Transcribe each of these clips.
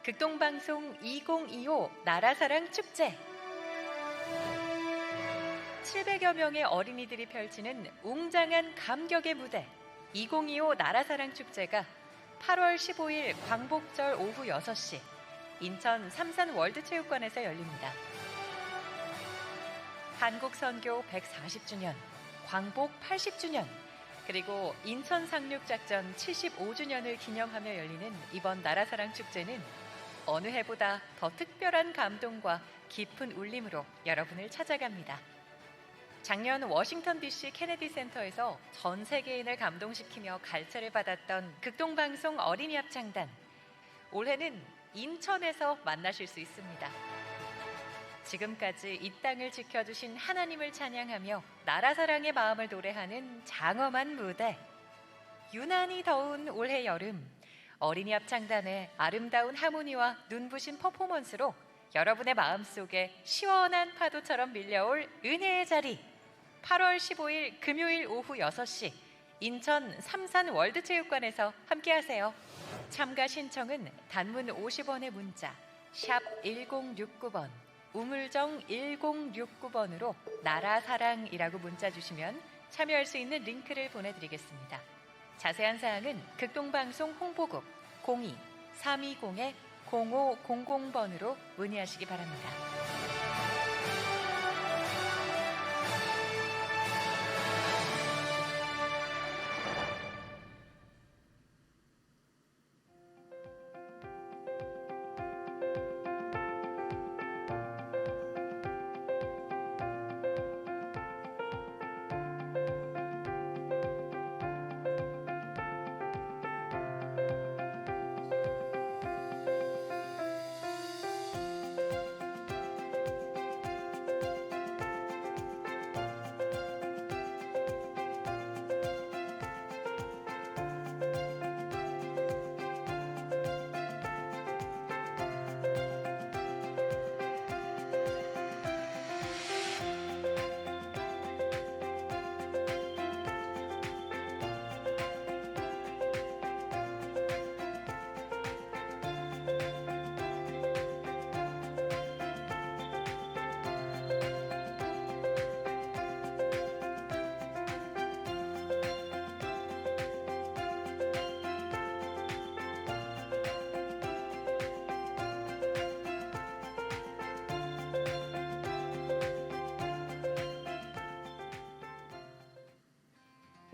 극동방송 2025 나라사랑 축제. 700여 명의 어린이들이 펼치는 웅장한 감격의 무대 2025 나라사랑 축제가 8월 15일 광복절 오후 6시 인천 삼산 월드체육관에서 열립니다. 한국 선교 140주년, 광복 80주년, 그리고 인천 상륙작전 75주년을 기념하며 열리는 이번 나라사랑 축제는 어느 해보다 더 특별한 감동과 깊은 울림으로 여러분을 찾아갑니다. 작년 워싱턴 DC 케네디 센터에서 전 세계인을 감동시키며 갈채를 받았던 극동방송 어린이 합창단. 올해는 인천에서 만나실 수 있습니다. 지금까지 이 땅을 지켜주신 하나님을 찬양하며 나라사랑의 마음을 노래하는 장엄한 무대. 유난히 더운 올해 여름, 어린이 합창단의 아름다운 하모니와 눈부신 퍼포먼스로 여러분의 마음속에 시원한 파도처럼 밀려올 은혜의 자리. 8월 15일 금요일 오후 6시 인천 삼산 월드체육관에서 함께하세요. 참가 신청은 단문 50원의 문자 샵 1069번, 우물정 1069번으로 나라사랑이라고 문자 주시면 참여할 수 있는 링크를 보내드리겠습니다. 자세한 사항은 극동방송 홍보국 02-320-0500번으로 문의하시기 바랍니다.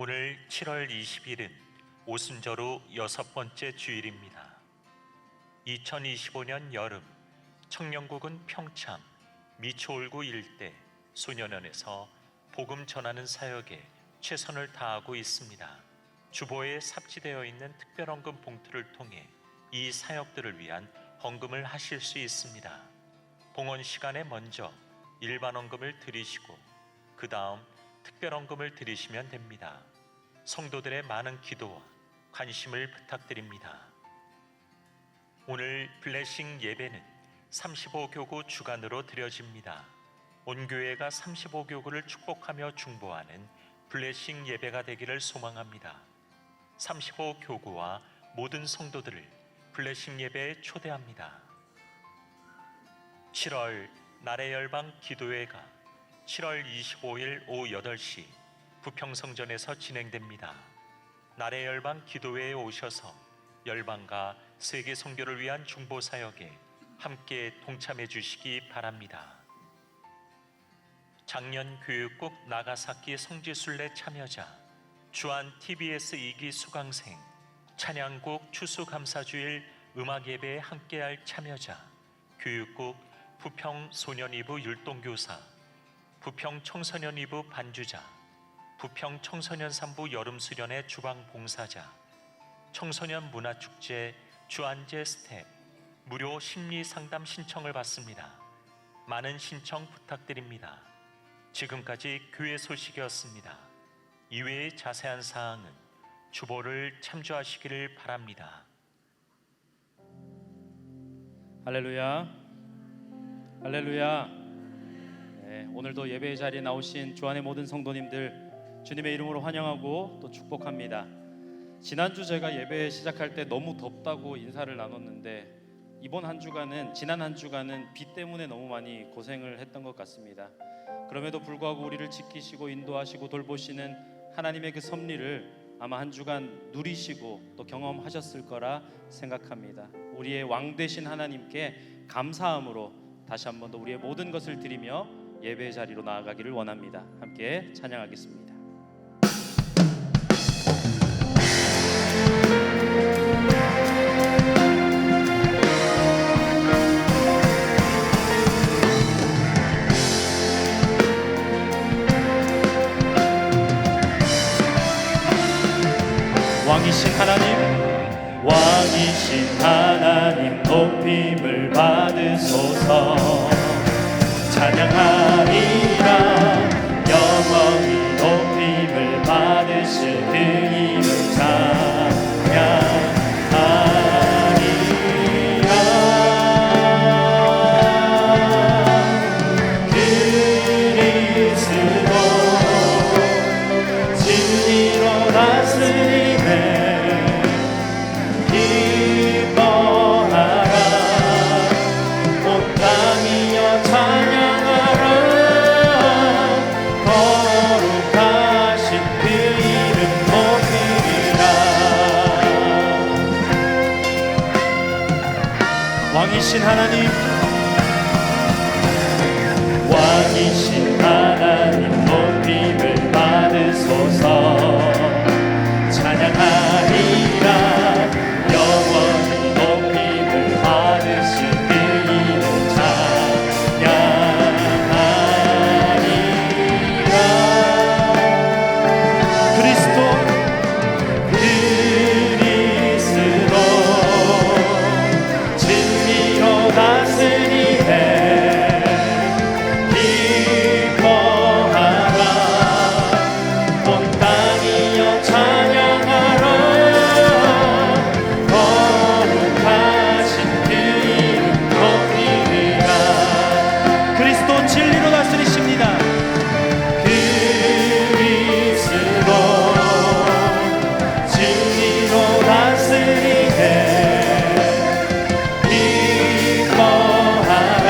오늘 7월 20일은 오순절 후 6번째 주일입니다. 2025년 여름, 청년국은 평창, 미추홀구 일대 소년원에서 복음 전하는 사역에 최선을 다하고 있습니다. 주보에 삽지되어 있는 특별헌금 봉투를 통해 이 사역들을 위한 헌금을 하실 수 있습니다. 봉헌 시간에 먼저 일반 헌금을 드리시고 그 다음 특별헌금을 드리시면 됩니다. 성도들의 많은 기도와 관심을 부탁드립니다. 오늘 블레싱 예배는 35교구 주간으로 드려집니다. 온 교회가 35교구를 축복하며 중보하는 블레싱 예배가 되기를 소망합니다. 35교구와 모든 성도들을 블레싱 예배에 초대합니다. 7월 나래 열방 기도회가 7월 25일 오후 8시 부평성전에서 진행됩니다. 나래 열방 기도회에 오셔서 열방과 세계 선교를 위한 중보 사역에 함께 동참해 주시기 바랍니다. 작년 교육국 나가사키 성지순례 참여자, 주한 TBS 2기 수강생, 찬양국 추수감사주일 음악예배에 함께할 참여자, 교육국 부평 소년 2부 율동교사, 부평 청소년 2부 반주자, 부평 청소년 3부 여름수련회 주방 봉사자, 청소년 문화축제 주안제 스텝, 무료 심리상담 신청을 받습니다. 많은 신청 부탁드립니다. 지금까지 교회 소식이었습니다. 이외의 자세한 사항은 주보를 참조하시기를 바랍니다. 할렐루야, 할렐루야. 네, 오늘도 예배의 자리에 나오신 주안의 모든 성도님들 주님의 이름으로 환영하고 또 축복합니다. 지난주 제가 예배 시작할 때 너무 덥다고 인사를 나눴는데 이번 한 주간은, 지난 한 주간은 비 때문에 너무 많이 고생을 했던 것 같습니다. 그럼에도 불구하고 우리를 지키시고 인도하시고 돌보시는 하나님의 그 섭리를 아마 한 주간 누리시고 또 경험하셨을 거라 생각합니다. 우리의 왕 되신 하나님께 감사함으로 다시 한 번 더 우리의 모든 것을 드리며 예배의 자리로 나아가기를 원합니다. 함께 찬양하겠습니다. 왕이신 하나님, 왕이신 하나님 높임을 받으소서. 찬양하리라. 영원히 높임을 받으실 그 이름 찬양하리라. 그리스도 진리로 다스리네. 기뻐하라. 온 땅이여 찬양하라. 거룩하신 그 이름 높이리라. 왕이신 하나님, 왕이신 하나님 높임을 받으소서. 찬양하리라. 영원히 높임을 받으실 그 이름 찬양하리라. 그리스도 진리로 다스리네. 기뻐하라. 온 땅이여 찬양하라. 거룩하신 그 이름 높이리라. 그리스도 진리로 다스리십니다. 그리스도 진리로 다스리네. 기뻐하라.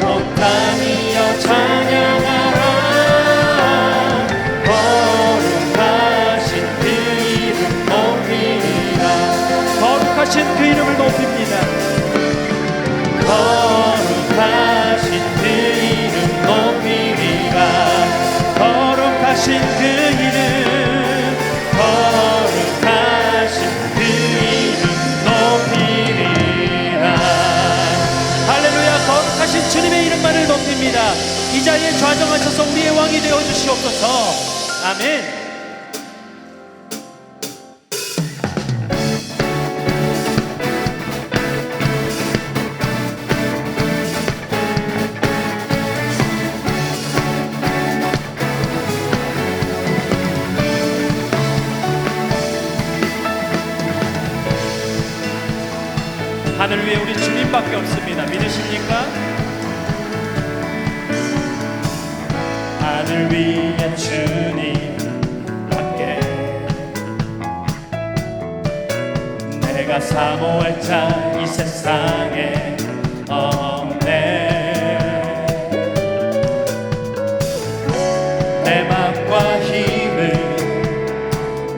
온 땅이여 찬양하라. 거룩하신 그 이름 높이리라. 거룩하신 그 이름을 높입니다. 거룩하신 그 이름 높이리라. 거룩하신 그 이름, 거룩하신 그 이름 높이리라. 할렐루야. 거룩하신 주님의 이름만을 높입니다. 이 자리에 좌정하셔서 우리의 왕이 되어 주시옵소서. 아멘. 하늘 위에 우리 주님밖에 없습니다. 믿으십니까? 하늘 위에 주님밖에, 내가 사모할 자 이 세상에 없네. 내 맘과 힘을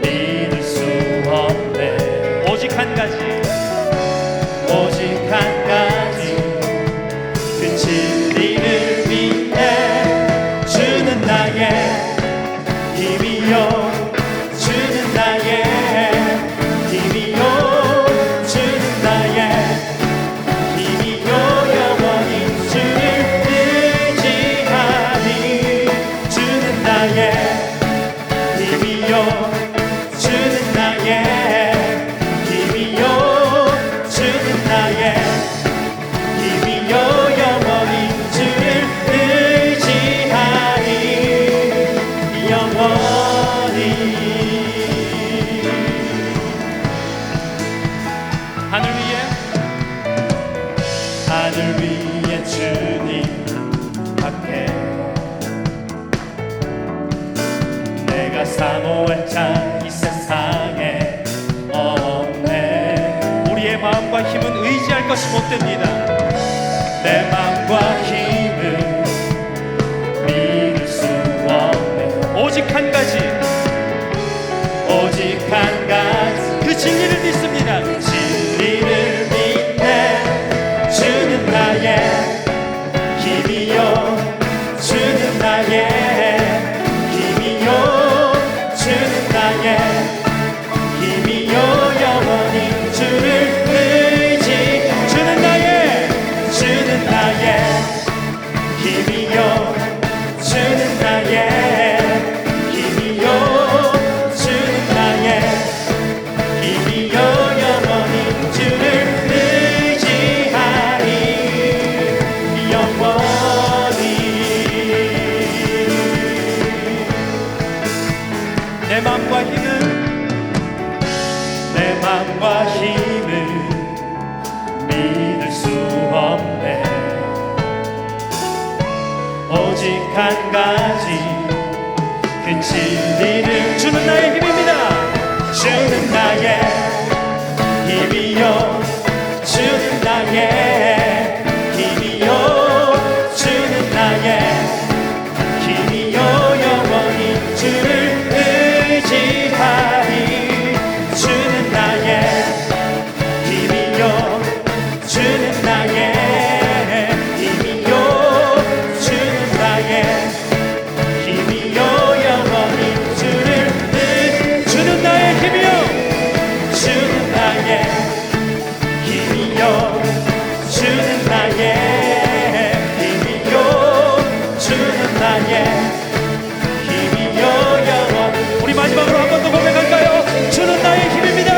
믿을 수 없네. 오직 한 가지, 오직 한 가지, 그 진리를 위해 주는 나의 힘이요. 주는 나의 힘이요. 주는 나의 힘이요. 영원히 주를 의지하니. 주는 나의 힘이요. 주는 나의 힘이요. 주는 나의 힘이요. 영원히 주를 의지하니. 영원히. 하늘 위에 주님 밖에, 내가 사모할 자 이 세상에 없네. 우리의 마음과 힘은 것이 못됩니다. 내 맘과 힘을 믿을 수 없네. 오직 한 가지, 오직 한 가지, 그 진리를 믿습니다. 그 진리를 믿네. 주는 나의 힘이요, 주는 나의 힘이요, 주는 나의 힘이요, 영원히 주를 의지. 주는 나의 힘이요, 주는 나의 힘이요, 주는 나의 힘이요, 영원히 주를 의지하리. 영원히 내 맘과 힘을 믿을 수 없네. 오직 한 가지, 그 진리를 주는 나의 힘입니다. 주는 나의 힘이요, 주는 나의 힘이요, 주는 나의 힘이요, 영원히 주를 의지하리. 주는 나의 힘이요, 주는 나의 힘이요, 주는 나의 힘이요, 영원히 주를 주는 나의 힘이요, 주는 나의 힘이요, 주는 나의 힘이요, 주는 나의 힘이요, 영원히. 우리 마지막으로 한 번 더 고백할까요? 주는 나의 힘입니다.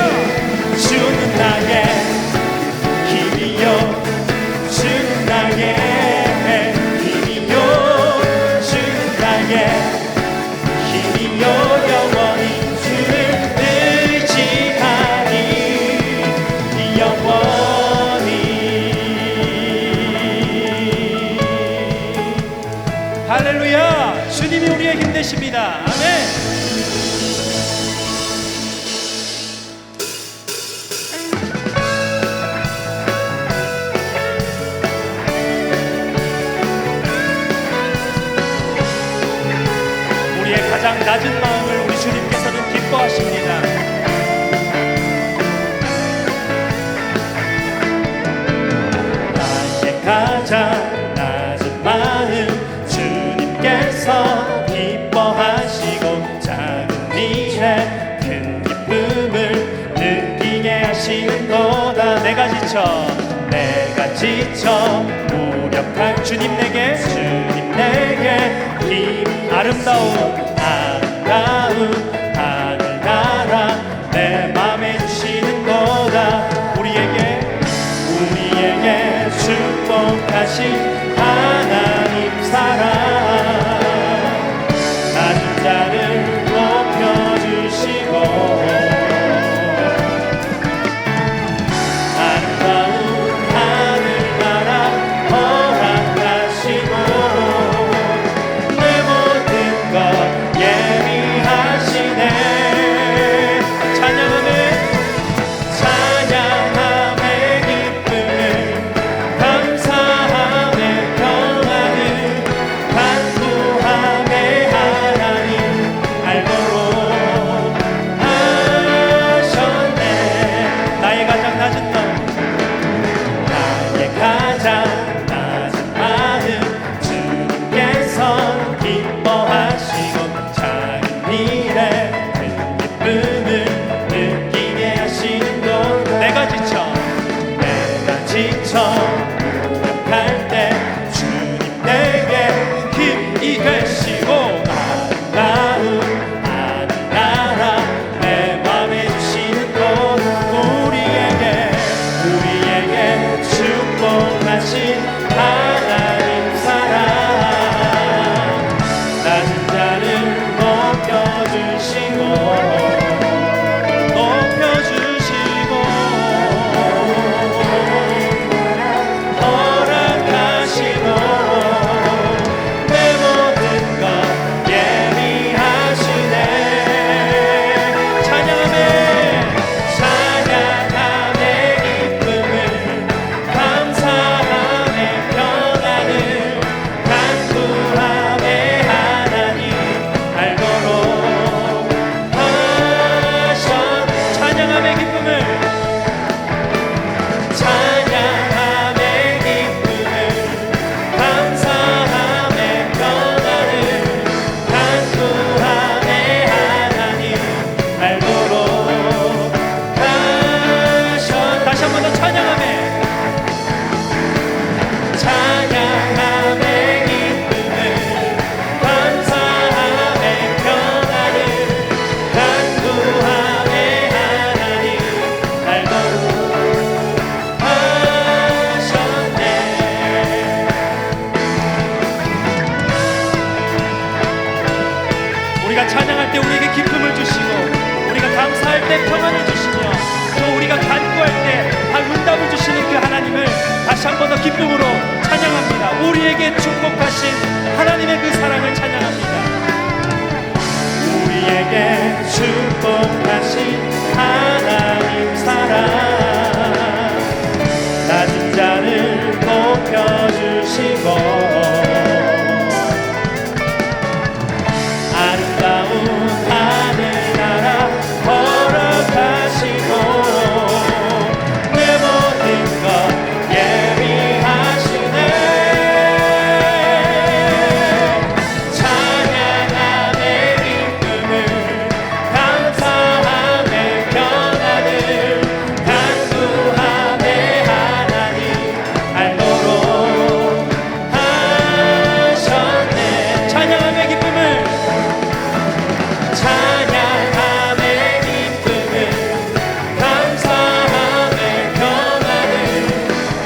주는 나의 힘이요, 주는 나의 힘이요, 주는 나의 힘이요, 영원히 주를 의지하리. 영원히. 할렐루야. 주님이 우리의 힘 되십니다. 아멘. 가장 낮은 마음을 우리 주님께서는 기뻐하십니다. 나의 가장 낮은 마음 주님께서 기뻐하시고 작은 일에 큰 기쁨을 느끼게 하시는 거다. 내가 지쳐 무력한 주님 내게 힘 아름다운 하늘나라 내 맘에 주시는 거다. 우리에게 축복하신 하나님 사랑, 낮은 자를 높여주시고 아름다운 하늘나라 허락하시고 내 모든 것 예비하시네. 찬양함의 기쁨을 감사함의 평안을 간구함의 하나님 알고로 하셨네. 나의 가장 낮은 마음 주님께서 기뻐하시고 작은 일에 큰 기쁨을 느끼게 하시는 것. 내가 지쳐 무력할 때 주님 내게 힘이 되시고 아름다운 하늘나라 내 맘에 주시는 것. 우리에게 축복하신 하나님 사랑, 낮은 자를 높여주신 때 평안을 주시며 또 우리가 간구할 때 다 응답을 주시는 그 하나님을 다시 한 번 더 기쁨으로 찬양합니다. 우리에게 축복하신 하나님의 그 사랑을 찬양합니다. 우리에게 축복하신 하나님 사랑, 낮은 자를 높여주시고 아름다운 하늘나라 걸어가시고 내 모든 것 예비하시네. 찬양함의 기쁨을 감사함의 평안을 간구함의 하나님 알도록 하셨네. 찬양함의 기쁨을 찬양함의 기쁨을 감사함의 평안을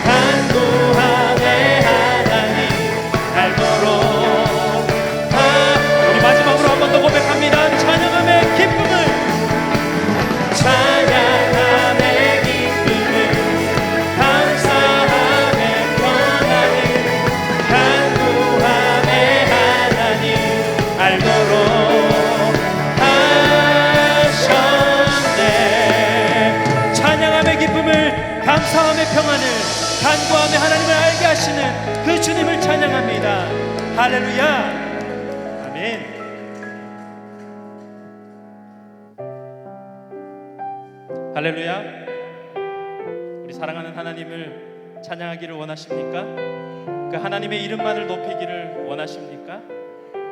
간구함의 하나님 알도록 우리 마지막으로 한 번 더 고백합니다. 찬양함의 기쁨을 찬양함의 기쁨을 감사함의 평안을 간구함의 하나님 알도록 하셨네. 찬양함의 기쁨을 감사함의 평안을 간구함의 하나님을 알게 하시는 그 주님을 찬양합니다. 할렐루야. 아멘. 할렐루야. 우리 사랑하는 하나님을 찬양하기를 원하십니까? 그 하나님의 이름만을 높이기를 원하십니까?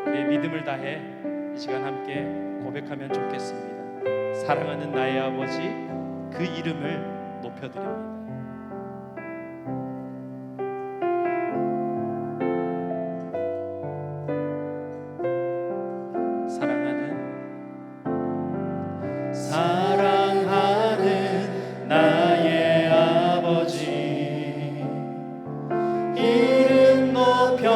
우리의 믿음을 다해 이 시간 함께 고백하면 좋겠습니다. 사랑하는 나의 아버지, 그 이름을 높여드립니다. 사랑하는 나의 아버지, 이름 높여드립니다.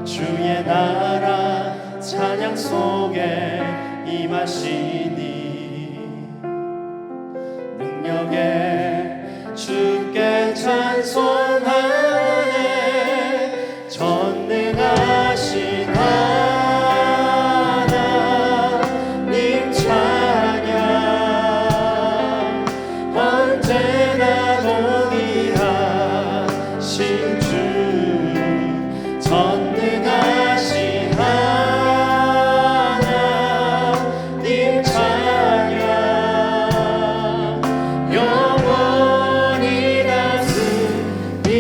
주의 나라 찬양 속에 임하시니 능력에 주께 찬송하네. 전능하신 하나님 찬양 언제나 동일하신 주, 전능하신 하나님 찬양 영원히 다스리네.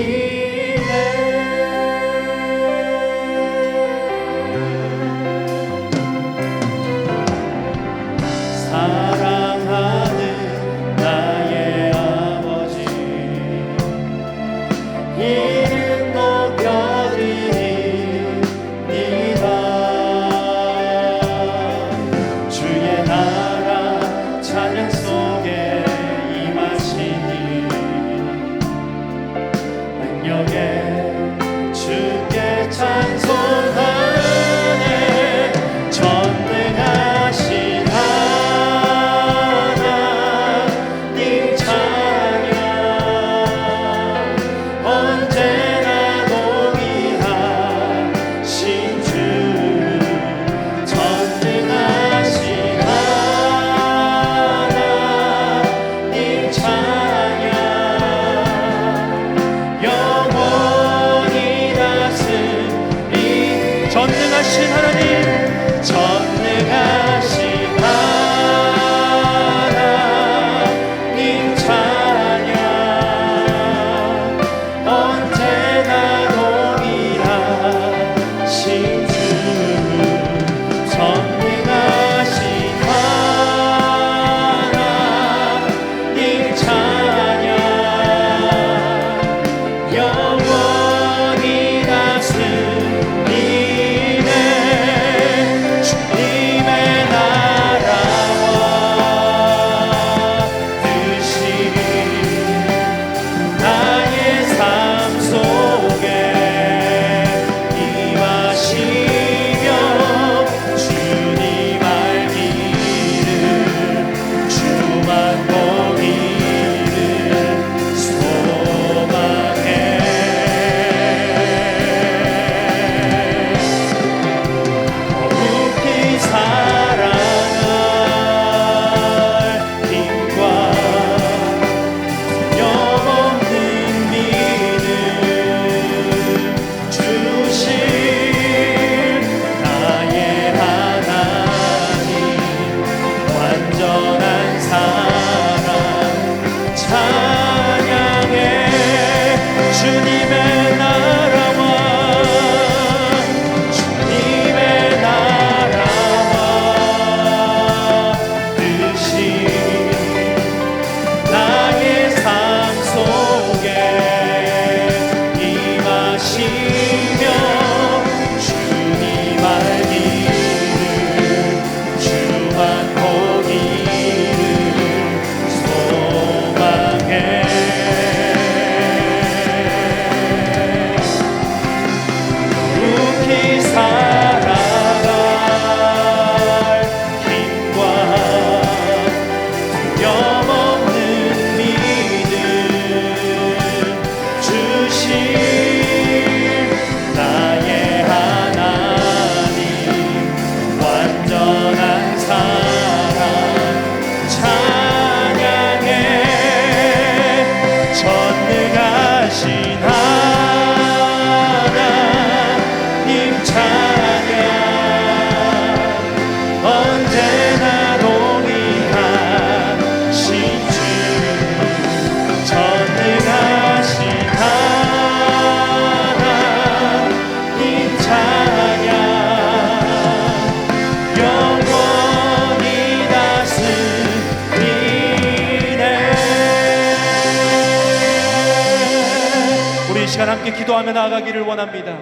함께 기도하며 나아가기를 원합니다.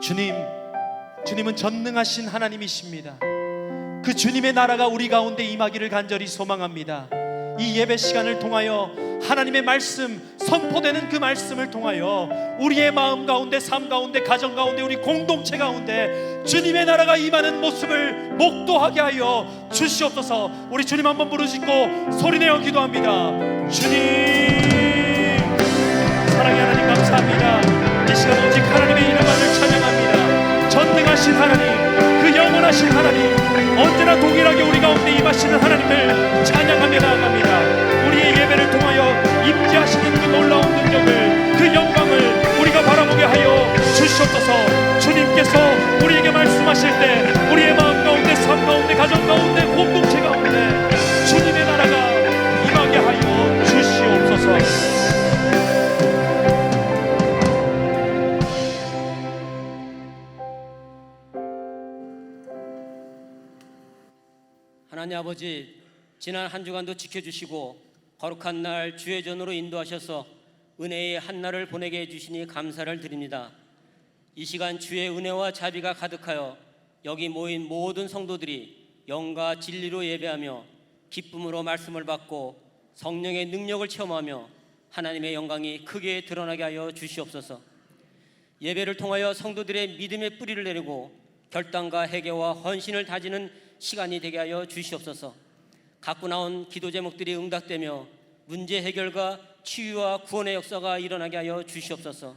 주님은 전능하신 하나님이십니다. 그 주님의 나라가 우리 가운데 임하기를 간절히 소망합니다. 이 예배 시간을 통하여 하나님의 말씀, 선포되는 그 말씀을 통하여 우리의 마음 가운데, 삶 가운데, 가정 가운데, 우리 공동체 가운데 주님의 나라가 임하는 모습을 목도하게 하여 주시옵소서. 우리 주님 한번 부르짖고 소리내어 기도합니다. 주님, 사랑의 하나님 감사합니다. 이 시간 오직 하나님의 이름만을 찬양합니다. 전능하신 하나님, 그 영원하신 하나님, 언제나 동일하게 우리 가운데 임하시는 하나님을 찬양하며 나아갑니다. 우리의 예배를 통하여 임재하시는 그 놀라운 능력을, 그 영광을 우리가 바라보게 하여 주시옵소서. 주님께서 우리에게 말씀하실 때 우리의 마음 가운데, 삶 가운데, 가정 가운데, 공동체 가운데 주님의 나라가 임하게 하여 주시옵소서. 하나님 아버지, 지난 한 주간도 지켜주시고 거룩한 날 주의 전으로 인도하셔서 은혜의 한날을 보내게 해주시니 감사를 드립니다. 이 시간 주의 은혜와 자비가 가득하여 여기 모인 모든 성도들이 영과 진리로 예배하며 기쁨으로 말씀을 받고 성령의 능력을 체험하며 하나님의 영광이 크게 드러나게 하여 주시옵소서. 예배를 통하여 성도들의 믿음의 뿌리를 내리고 결단과 회개와 헌신을 다지는 시간이 되게 하여 주시옵소서. 갖고 나온 기도 제목들이 응답되며 문제 해결과 치유와 구원의 역사가 일어나게 하여 주시옵소서.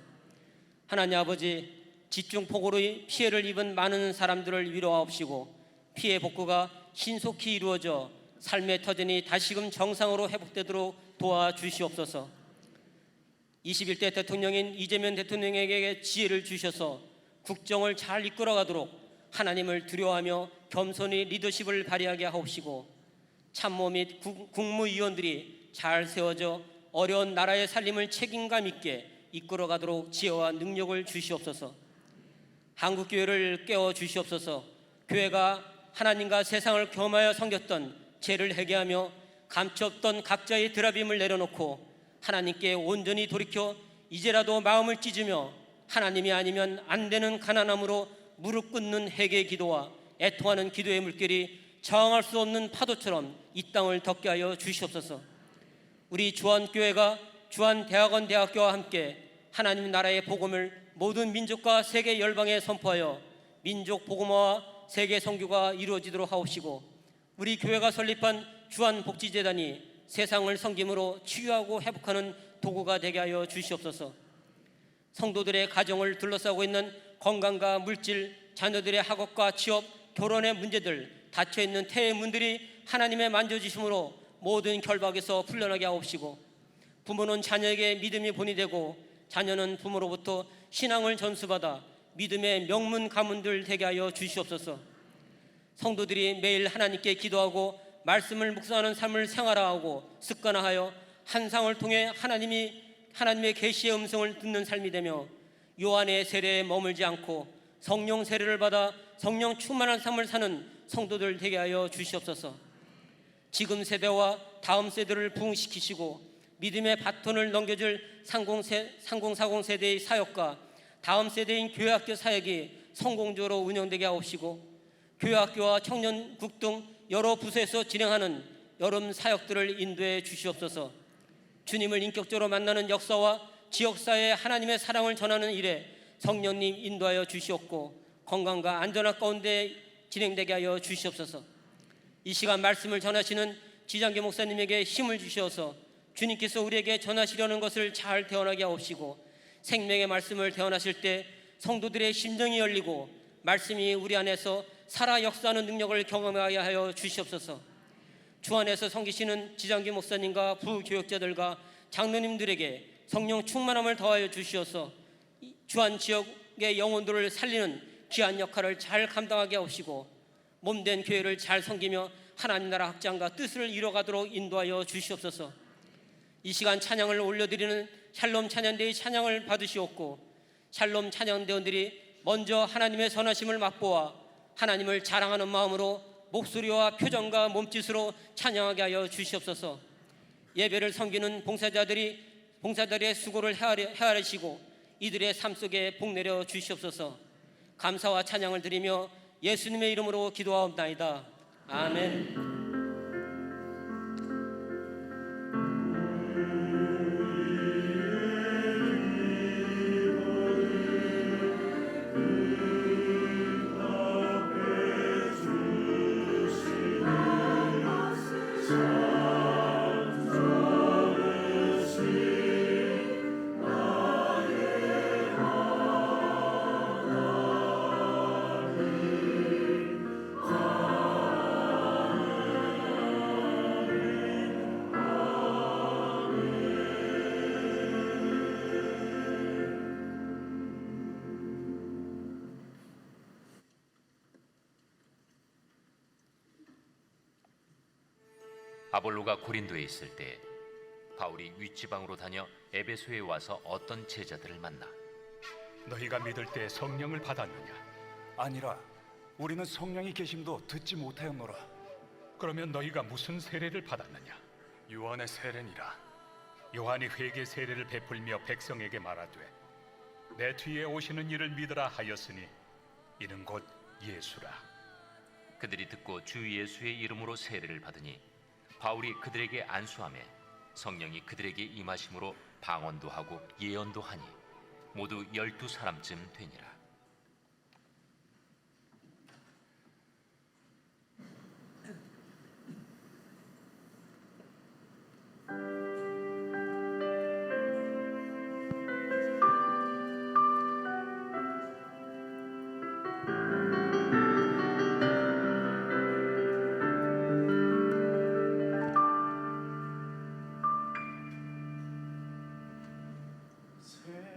하나님 아버지, 집중폭우로 피해를 입은 많은 사람들을 위로하옵시고 피해 복구가 신속히 이루어져 삶의 터전이 다시금 정상으로 회복되도록 도와주시옵소서. 21대 대통령인 이재명 대통령에게 지혜를 주셔서 국정을 잘 이끌어가도록 하나님을 두려워하며 겸손히 리더십을 발휘하게 하옵시고 참모 및 국무위원들이 잘 세워져 어려운 나라의 살림을 책임감 있게 이끌어가도록 지혜와 능력을 주시옵소서. 한국교회를 깨워 주시옵소서. 교회가 하나님과 세상을 겸하여 섬겼던 죄를 회개하며 감추었던 각자의 드라빔을 내려놓고 하나님께 온전히 돌이켜 이제라도 마음을 찢으며 하나님이 아니면 안 되는 가난함으로 무릎 꿇는 회개 기도와 애통하는 기도의 물결이 저항할 수 없는 파도처럼 이 땅을 덮게 하여 주시옵소서. 우리 주한교회가 주한대학원 대학교와 함께 하나님 나라의 복음을 모든 민족과 세계 열방에 선포하여 민족 복음화와 세계 선교가 이루어지도록 하옵시고 우리 교회가 설립한 주한복지재단이 세상을 섬김으로 치유하고 회복하는 도구가 되게 하여 주시옵소서. 성도들의 가정을 둘러싸고 있는 건강과 물질, 자녀들의 학업과 취업, 결혼의 문제들, 닫혀있는 태의 문들이 하나님의 만져주심으로 모든 결박에서 풀려나게 하옵시고 부모는 자녀에게 믿음이 본이 되고 자녀는 부모로부터 신앙을 전수받아 믿음의 명문 가문들 되게 하여 주시옵소서. 성도들이 매일 하나님께 기도하고 말씀을 묵상하는 삶을 생활화하고 습관화하여 한상을 통해 하나님의 계시의 음성을 듣는 삶이 되며 요한의 세례에 머물지 않고 성령 세례를 받아 성령 충만한 삶을 사는 성도들 되게 하여 주시옵소서. 지금 세대와 다음 세대를 부흥시키시고 믿음의 바톤을 넘겨줄 3040 세대의 사역과 다음 세대인 교회학교 사역이 성공적으로 운영되게 하옵시고 교회학교와 청년국 등 여러 부서에서 진행하는 여름 사역들을 인도해 주시옵소서. 주님을 인격적으로 만나는 역사와 지역사회에 하나님의 사랑을 전하는 일에 성령님 인도하여 주시옵고 건강과 안전한 가운데 진행되게 하여 주시옵소서. 이 시간 말씀을 전하시는 지장교 목사님에게 힘을 주셔서 주님께서 우리에게 전하시려는 것을 잘 대언하게 하옵시고 생명의 말씀을 대언하실 때 성도들의 심정이 열리고 말씀이 우리 안에서 살아 역사하는 능력을 경험하게 하여 주시옵소서. 주 안에서 섬기시는 지장교 목사님과 부교역자들과 장로님들에게 성령 충만함을 더하여 주시어서 주안 지역의 영혼들을 살리는 귀한 역할을 잘 감당하게 하옵시고 몸된 교회를 잘 섬기며 하나님 나라 확장과 뜻을 이뤄가도록 인도하여 주시옵소서. 이 시간 찬양을 올려드리는 샬롬 찬양대의 찬양을 받으시옵고 샬롬 찬양대원들이 먼저 하나님의 선하심을 맛보아 하나님을 자랑하는 마음으로 목소리와 표정과 몸짓으로 찬양하게 하여 주시옵소서. 예배를 섬기는 봉사자들의 수고를 헤아리시고 이들의 삶 속에 복 내려 주시옵소서. 감사와 찬양을 드리며 예수님의 이름으로 기도하옵나이다. 아멘. 아볼로가 고린도에 있을 때 바울이 윗지방으로 다녀 에베소에 와서 어떤 제자들을 만나 너희가 믿을 때 성령을 받았느냐? 아니라 우리는 성령이 계심도 듣지 못하였노라. 그러면 너희가 무슨 세례를 받았느냐? 요한의 세례니라. 요한이 회개 세례를 베풀며 백성에게 말하되 내 뒤에 오시는 이를 믿으라 하였으니 이는 곧 예수라. 그들이 듣고 주 예수의 이름으로 세례를 받으니 바울이 그들에게 안수하매 성령이 그들에게 임하심으로 방언도 하고 예언도 하니 모두 12사람쯤 되니라.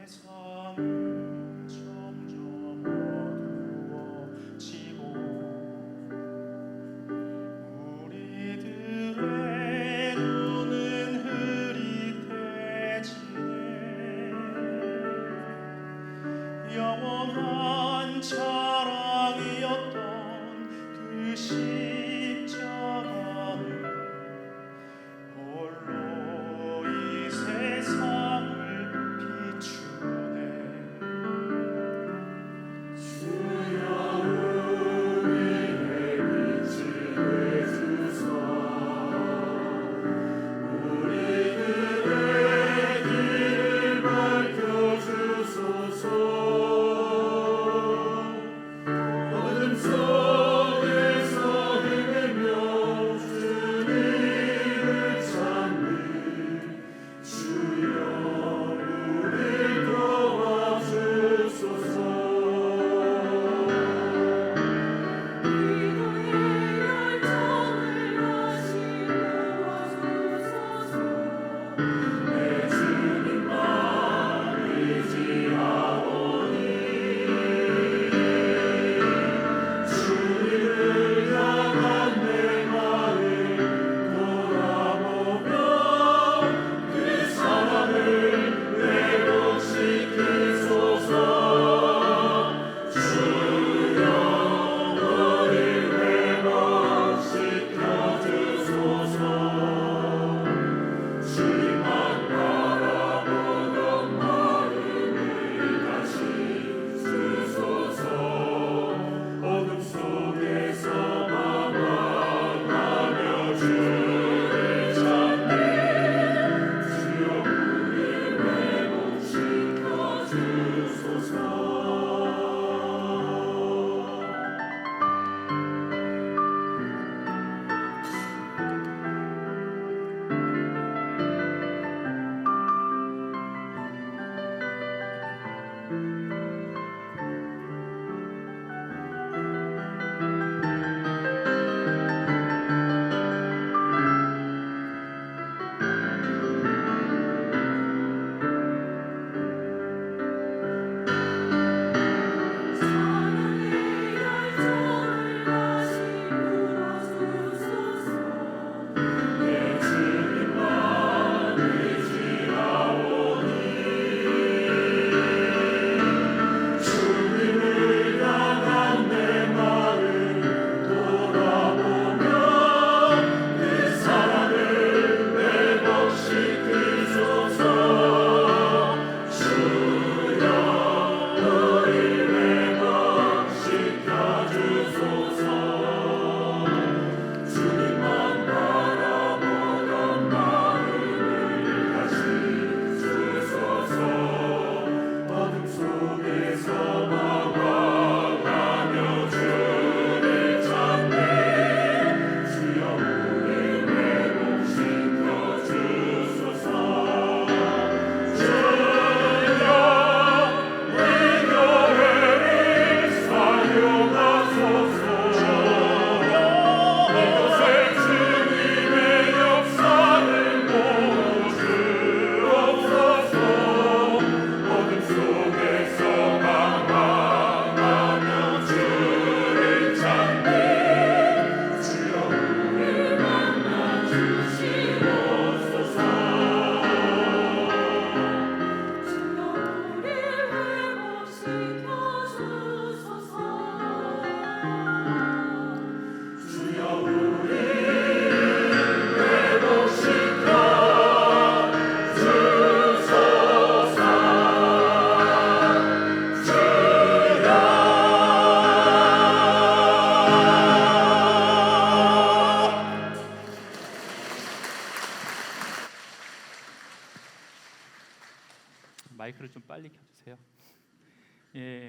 세상은 점점 어두워지고 우리들의 눈은 흐릿해지네. 영원한 자랑이었던 그 십자가는 홀로 이 세상을 비추네. 주여 우리의 빛이 되주사 우리들의 길을 밝혀주소서.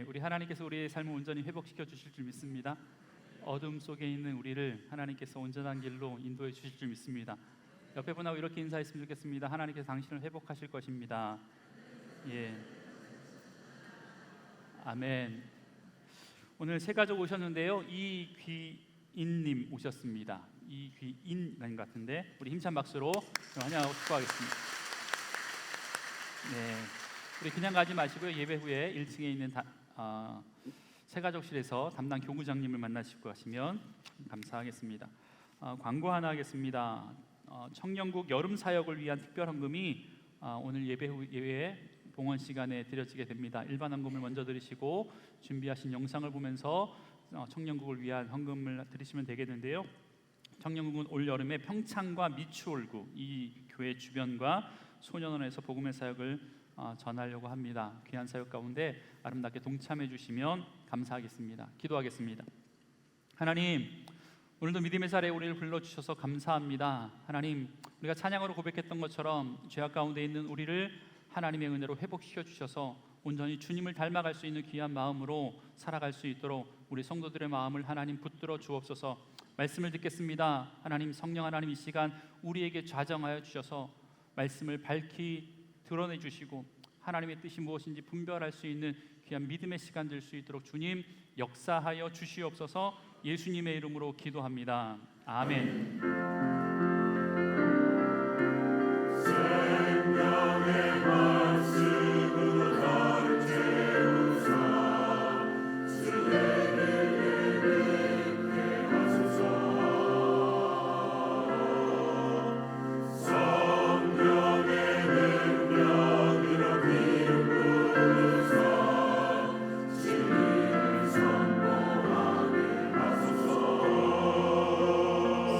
우리 하나님께서 우리의 삶을 온전히 회복시켜 주실 줄 믿습니다. 어둠 속에 있는 우리를 하나님께서 온전한 길로 인도해 주실 줄 믿습니다. 옆에 분하고 이렇게 인사했으면 좋겠습니다. 하나님께서 당신을 회복하실 것입니다. 예. 아멘. 오늘 세 가족 오셨는데요. 이귀인님 오셨습니다. 이귀인인 것 같은데 우리 힘찬 박수로 환영하고 축복하겠습니다. 네, 우리 그냥 가지 마시고요. 예배 후에 1층에 있는 새가족실에서 담당 교구장님을 만나시고 가시면 감사하겠습니다. 광고 하나 하겠습니다. 청년국 여름 사역을 위한 특별 헌금이 오늘 예배 후에 봉헌 시간에 드려지게 됩니다. 일반 헌금을 먼저 드리시고 준비하신 영상을 보면서 청년국을 위한 헌금을 드리시면 되겠는데요. 청년국은 올 여름에 평창과 미추홀구 이 교회 주변과 소년원에서 복음의 사역을 전하려고 합니다. 귀한 사역 가운데 아름답게 동참해 주시면 감사하겠습니다. 기도하겠습니다. 하나님, 오늘도 믿음의 자리에 우리를 불러주셔서 감사합니다. 하나님, 우리가 찬양으로 고백했던 것처럼 죄악 가운데 있는 우리를 하나님의 은혜로 회복시켜 주셔서 온전히 주님을 닮아갈 수 있는 귀한 마음으로 살아갈 수 있도록 우리 성도들의 마음을 하나님 붙들어 주옵소서. 말씀을 듣겠습니다. 하나님, 성령 하나님, 이 시간 우리에게 좌정하여 주셔서 말씀을 밝히 드러내 주시고 하나님의 뜻이 무엇인지 분별할 수 있는 귀한 믿음의 시간 될 수 있도록 주님 역사하여 주시옵소서. 예수님의 이름으로 기도합니다. 아멘. 생명의 말씀으로 나를 채우사 주의 길을 걷게 하소서. 성령의 능력으로 기름 부으사 진리를 선포하게 하소서.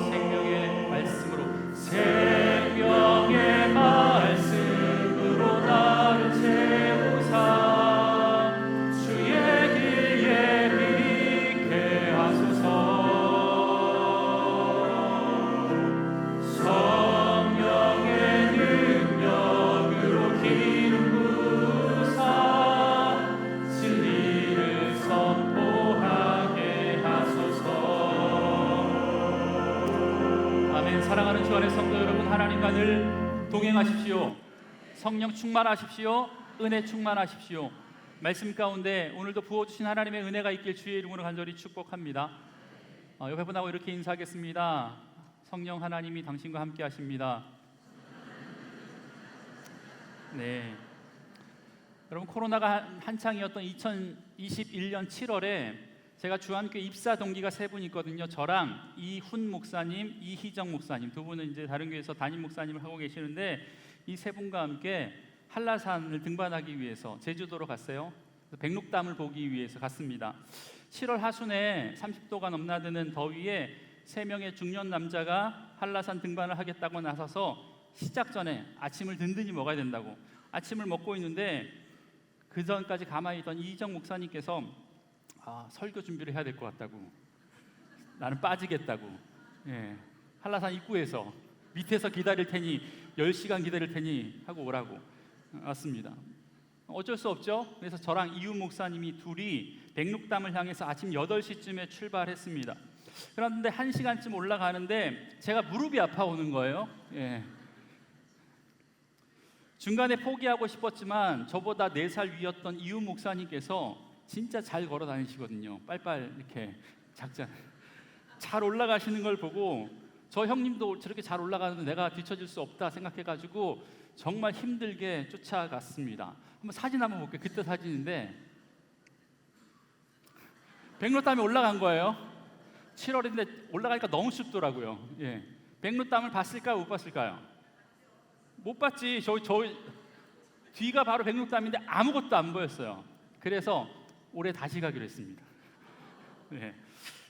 생명의 말씀으로 생명의 말씀으로 나를 채우사 주의 길에 비게 하소서. 성령의 능력으로 기름 부으사 진리를 선포하게 하소서. 아멘. 사랑하는 주 안의 성도 여러분, 하나님과 늘 동행하십시오. 성령 충만하십시오. 은혜 충만하십시오. 말씀 가운데 오늘도 부어주신 하나님의 은혜가 있길 주의 이름으로 간절히 축복합니다. 옆에 분하고 이렇게 인사하겠습니다. 성령 하나님이 당신과 함께 하십니다. 네. 여러분, 코로나가 한창이었던 2021년 7월에 제가 주한교회 입사 동기가 세 분 있거든요. 저랑 이훈 목사님, 이희정 목사님, 두 분은 이제 다른 교회에서 담임 목사님을 하고 계시는데 이 세 분과 함께 한라산을 등반하기 위해서 제주도로 갔어요. 백록담을 보기 위해서 갔습니다. 7월 하순에 30도가 넘나드는 더위에 세 명의 중년 남자가 한라산 등반을 하겠다고 나서서 시작 전에 아침을 든든히 먹어야 된다고 아침을 먹고 있는데 그 전까지 가만히 있던 이희정 목사님께서 설교 준비를 해야 될 것 같다고, 나는 빠지겠다고, 한라산 입구에서 밑에서 기다릴 테니 10시간 기다릴 테니 하고 오라고 왔습니다. 어쩔 수 없죠. 그래서 저랑 이훈 목사님이 둘이 백록담을 향해서 아침 8시쯤에 출발했습니다. 그런데 1시간쯤 올라가는데 제가 무릎이 아파오는 거예요. 중간에 포기하고 싶었지만 저보다 4살 위였던 이훈 목사님께서 진짜 잘 걸어 다니시거든요. 빨빨 이렇게 잘 올라가시는 걸 보고 저 형님도 저렇게 잘 올라가는데 내가 뒤처질 수 없다 생각해가지고 정말 힘들게 쫓아갔습니다. 한번 사진 한번 볼게요. 그때 사진인데 백록담에 올라간 거예요. 7월인데 올라가니까 너무 춥더라고요. 백록담을 봤을까요? 못 봤을까요? 못 봤지. 저 뒤가 바로 백록담인데 아무것도 안 보였어요. 그래서 올해 다시 가기로 했습니다.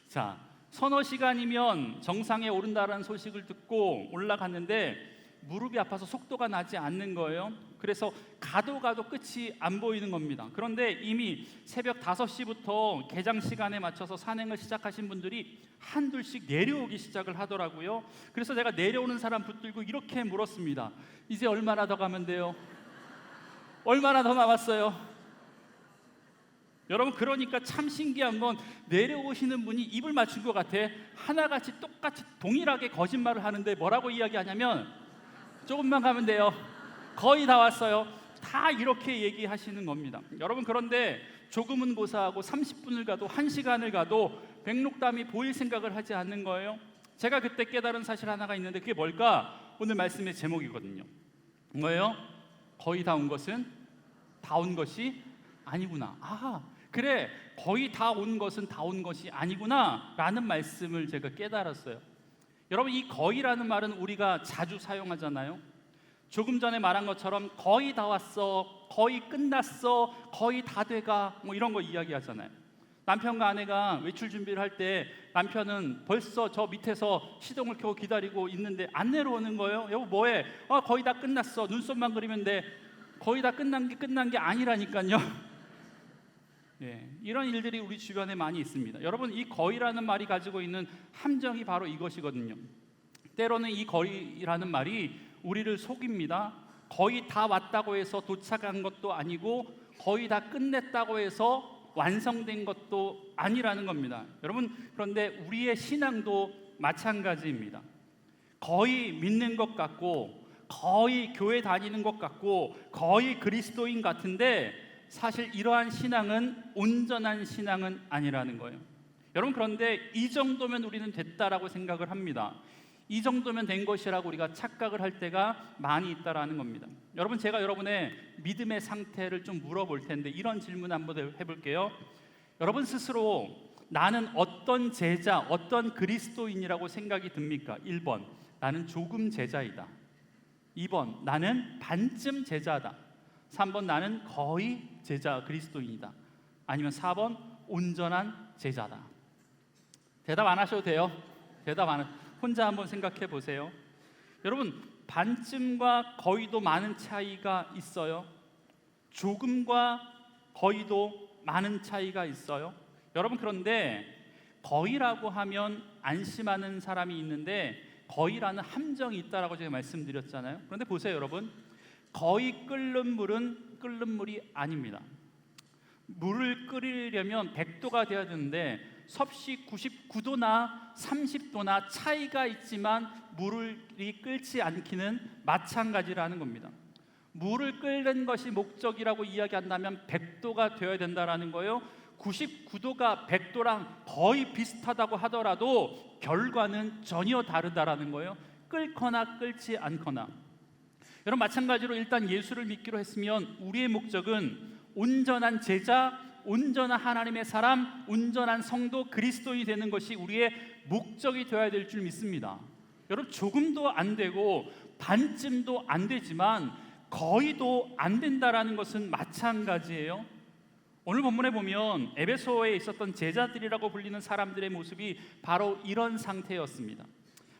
자, 서너 시간이면 정상에 오른다라는 소식을 듣고 올라갔는데 무릎이 아파서 속도가 나지 않는 거예요. 그래서 가도 끝이 안 보이는 겁니다. 그런데 이미 새벽 5시부터 개장 시간에 맞춰서 산행을 시작하신 분들이 한둘씩 내려오기 시작을 하더라고요. 그래서 제가 내려오는 사람 붙들고 이렇게 물었습니다. 이제 얼마나 더 가면 돼요? 얼마나 더 남았어요? 여러분, 그러니까 참 신기한 건 내려오시는 분이 입을 맞춘 것 같아 하나같이 똑같이 동일하게 거짓말을 하는데 뭐라고 이야기하냐면 조금만 가면 돼요, 거의 다 왔어요, 다 이렇게 얘기하시는 겁니다. 여러분, 그런데 조금은 고사하고 30분을 가도 1시간을 가도 백록담이 보일 생각을 하지 않는 거예요. 제가 그때 깨달은 사실 하나가 있는데 그게 뭘까? 오늘 말씀의 제목이거든요. 뭐예요? 거의 다 온 것은 다 온 것이 아니구나. 아, 그래, 거의 다 온 것은 다 온 것이 아니구나 라는 말씀을 제가 깨달았어요. 여러분, 이 거의라는 말은 우리가 자주 사용하잖아요. 조금 전에 말한 것처럼 거의 다 왔어, 거의 끝났어, 거의 다 돼가, 뭐 이런 거 이야기하잖아요. 남편과 아내가 외출 준비를 할 때 남편은 벌써 저 밑에서 시동을 켜고 기다리고 있는데 안 내려오는 거예요. 여보 뭐해? 거의 다 끝났어, 눈썹만 그리면 돼. 거의 다 끝난 게 아니라니까요. 예, 이런 일들이 우리 주변에 많이 있습니다. 여러분, 이 거의라는 말이 가지고 있는 함정이 바로 이것이거든요. 때로는 이 거의라는 말이 우리를 속입니다. 거의 다 왔다고 해서 도착한 것도 아니고 거의 다 끝냈다고 해서 완성된 것도 아니라는 겁니다. 여러분, 그런데 우리의 신앙도 마찬가지입니다. 거의 믿는 것 같고 거의 교회 다니는 것 같고 거의 그리스도인 같은데 사실 이러한 신앙은 온전한 신앙은 아니라는 거예요. 여러분, 그런데 이 정도면 우리는 됐다라고 생각을 합니다. 이 정도면 된 것이라고 우리가 착각을 할 때가 많이 있다라는 겁니다. 여러분, 제가 여러분의 믿음의 상태를 좀 물어볼 텐데 이런 질문 한번 해볼게요. 여러분 스스로 나는 어떤 제자, 어떤 그리스도인이라고 생각이 듭니까? 1번, 나는 조금 제자이다. 2번, 나는 반쯤 제자다. 3번, 나는 거의 제자 그리스도인이다. 아니면 4번, 온전한 제자다. 대답 안 하셔도 돼요. 대답 안 하셔도. 혼자 한번 생각해 보세요. 여러분, 반쯤과 거의도 많은 차이가 있어요. 조금과 거의도 많은 차이가 있어요. 여러분, 그런데 거의라고 하면 안심하는 사람이 있는데 거의라는 함정이 있다라고 제가 말씀드렸잖아요. 그런데 보세요, 여러분. 거의 끓는 물은 끓는 물이 아닙니다. 물을 끓이려면 100도가 되어야 되는데 섭씨 99도나 30도나 차이가 있지만 물을 끓지 않기는 마찬가지라는 겁니다. 물을 끓는 것이 목적이라고 이야기한다면 100도가 되어야 된다라는 거예요. 99도가 100도랑 거의 비슷하다고 하더라도 결과는 전혀 다르다라는 거예요. 끓거나 끓지 않거나. 여러분, 마찬가지로 일단 예수를 믿기로 했으면 우리의 목적은 온전한 제자, 온전한 하나님의 사람, 온전한 성도 그리스도인이 되는 것이 우리의 목적이 되어야 될 줄 믿습니다. 여러분, 조금도 안 되고 반쯤도 안 되지만 거의도 안 된다라는 것은 마찬가지예요. 오늘 본문에 보면 에베소에 있었던 제자들이라고 불리는 사람들의 모습이 바로 이런 상태였습니다.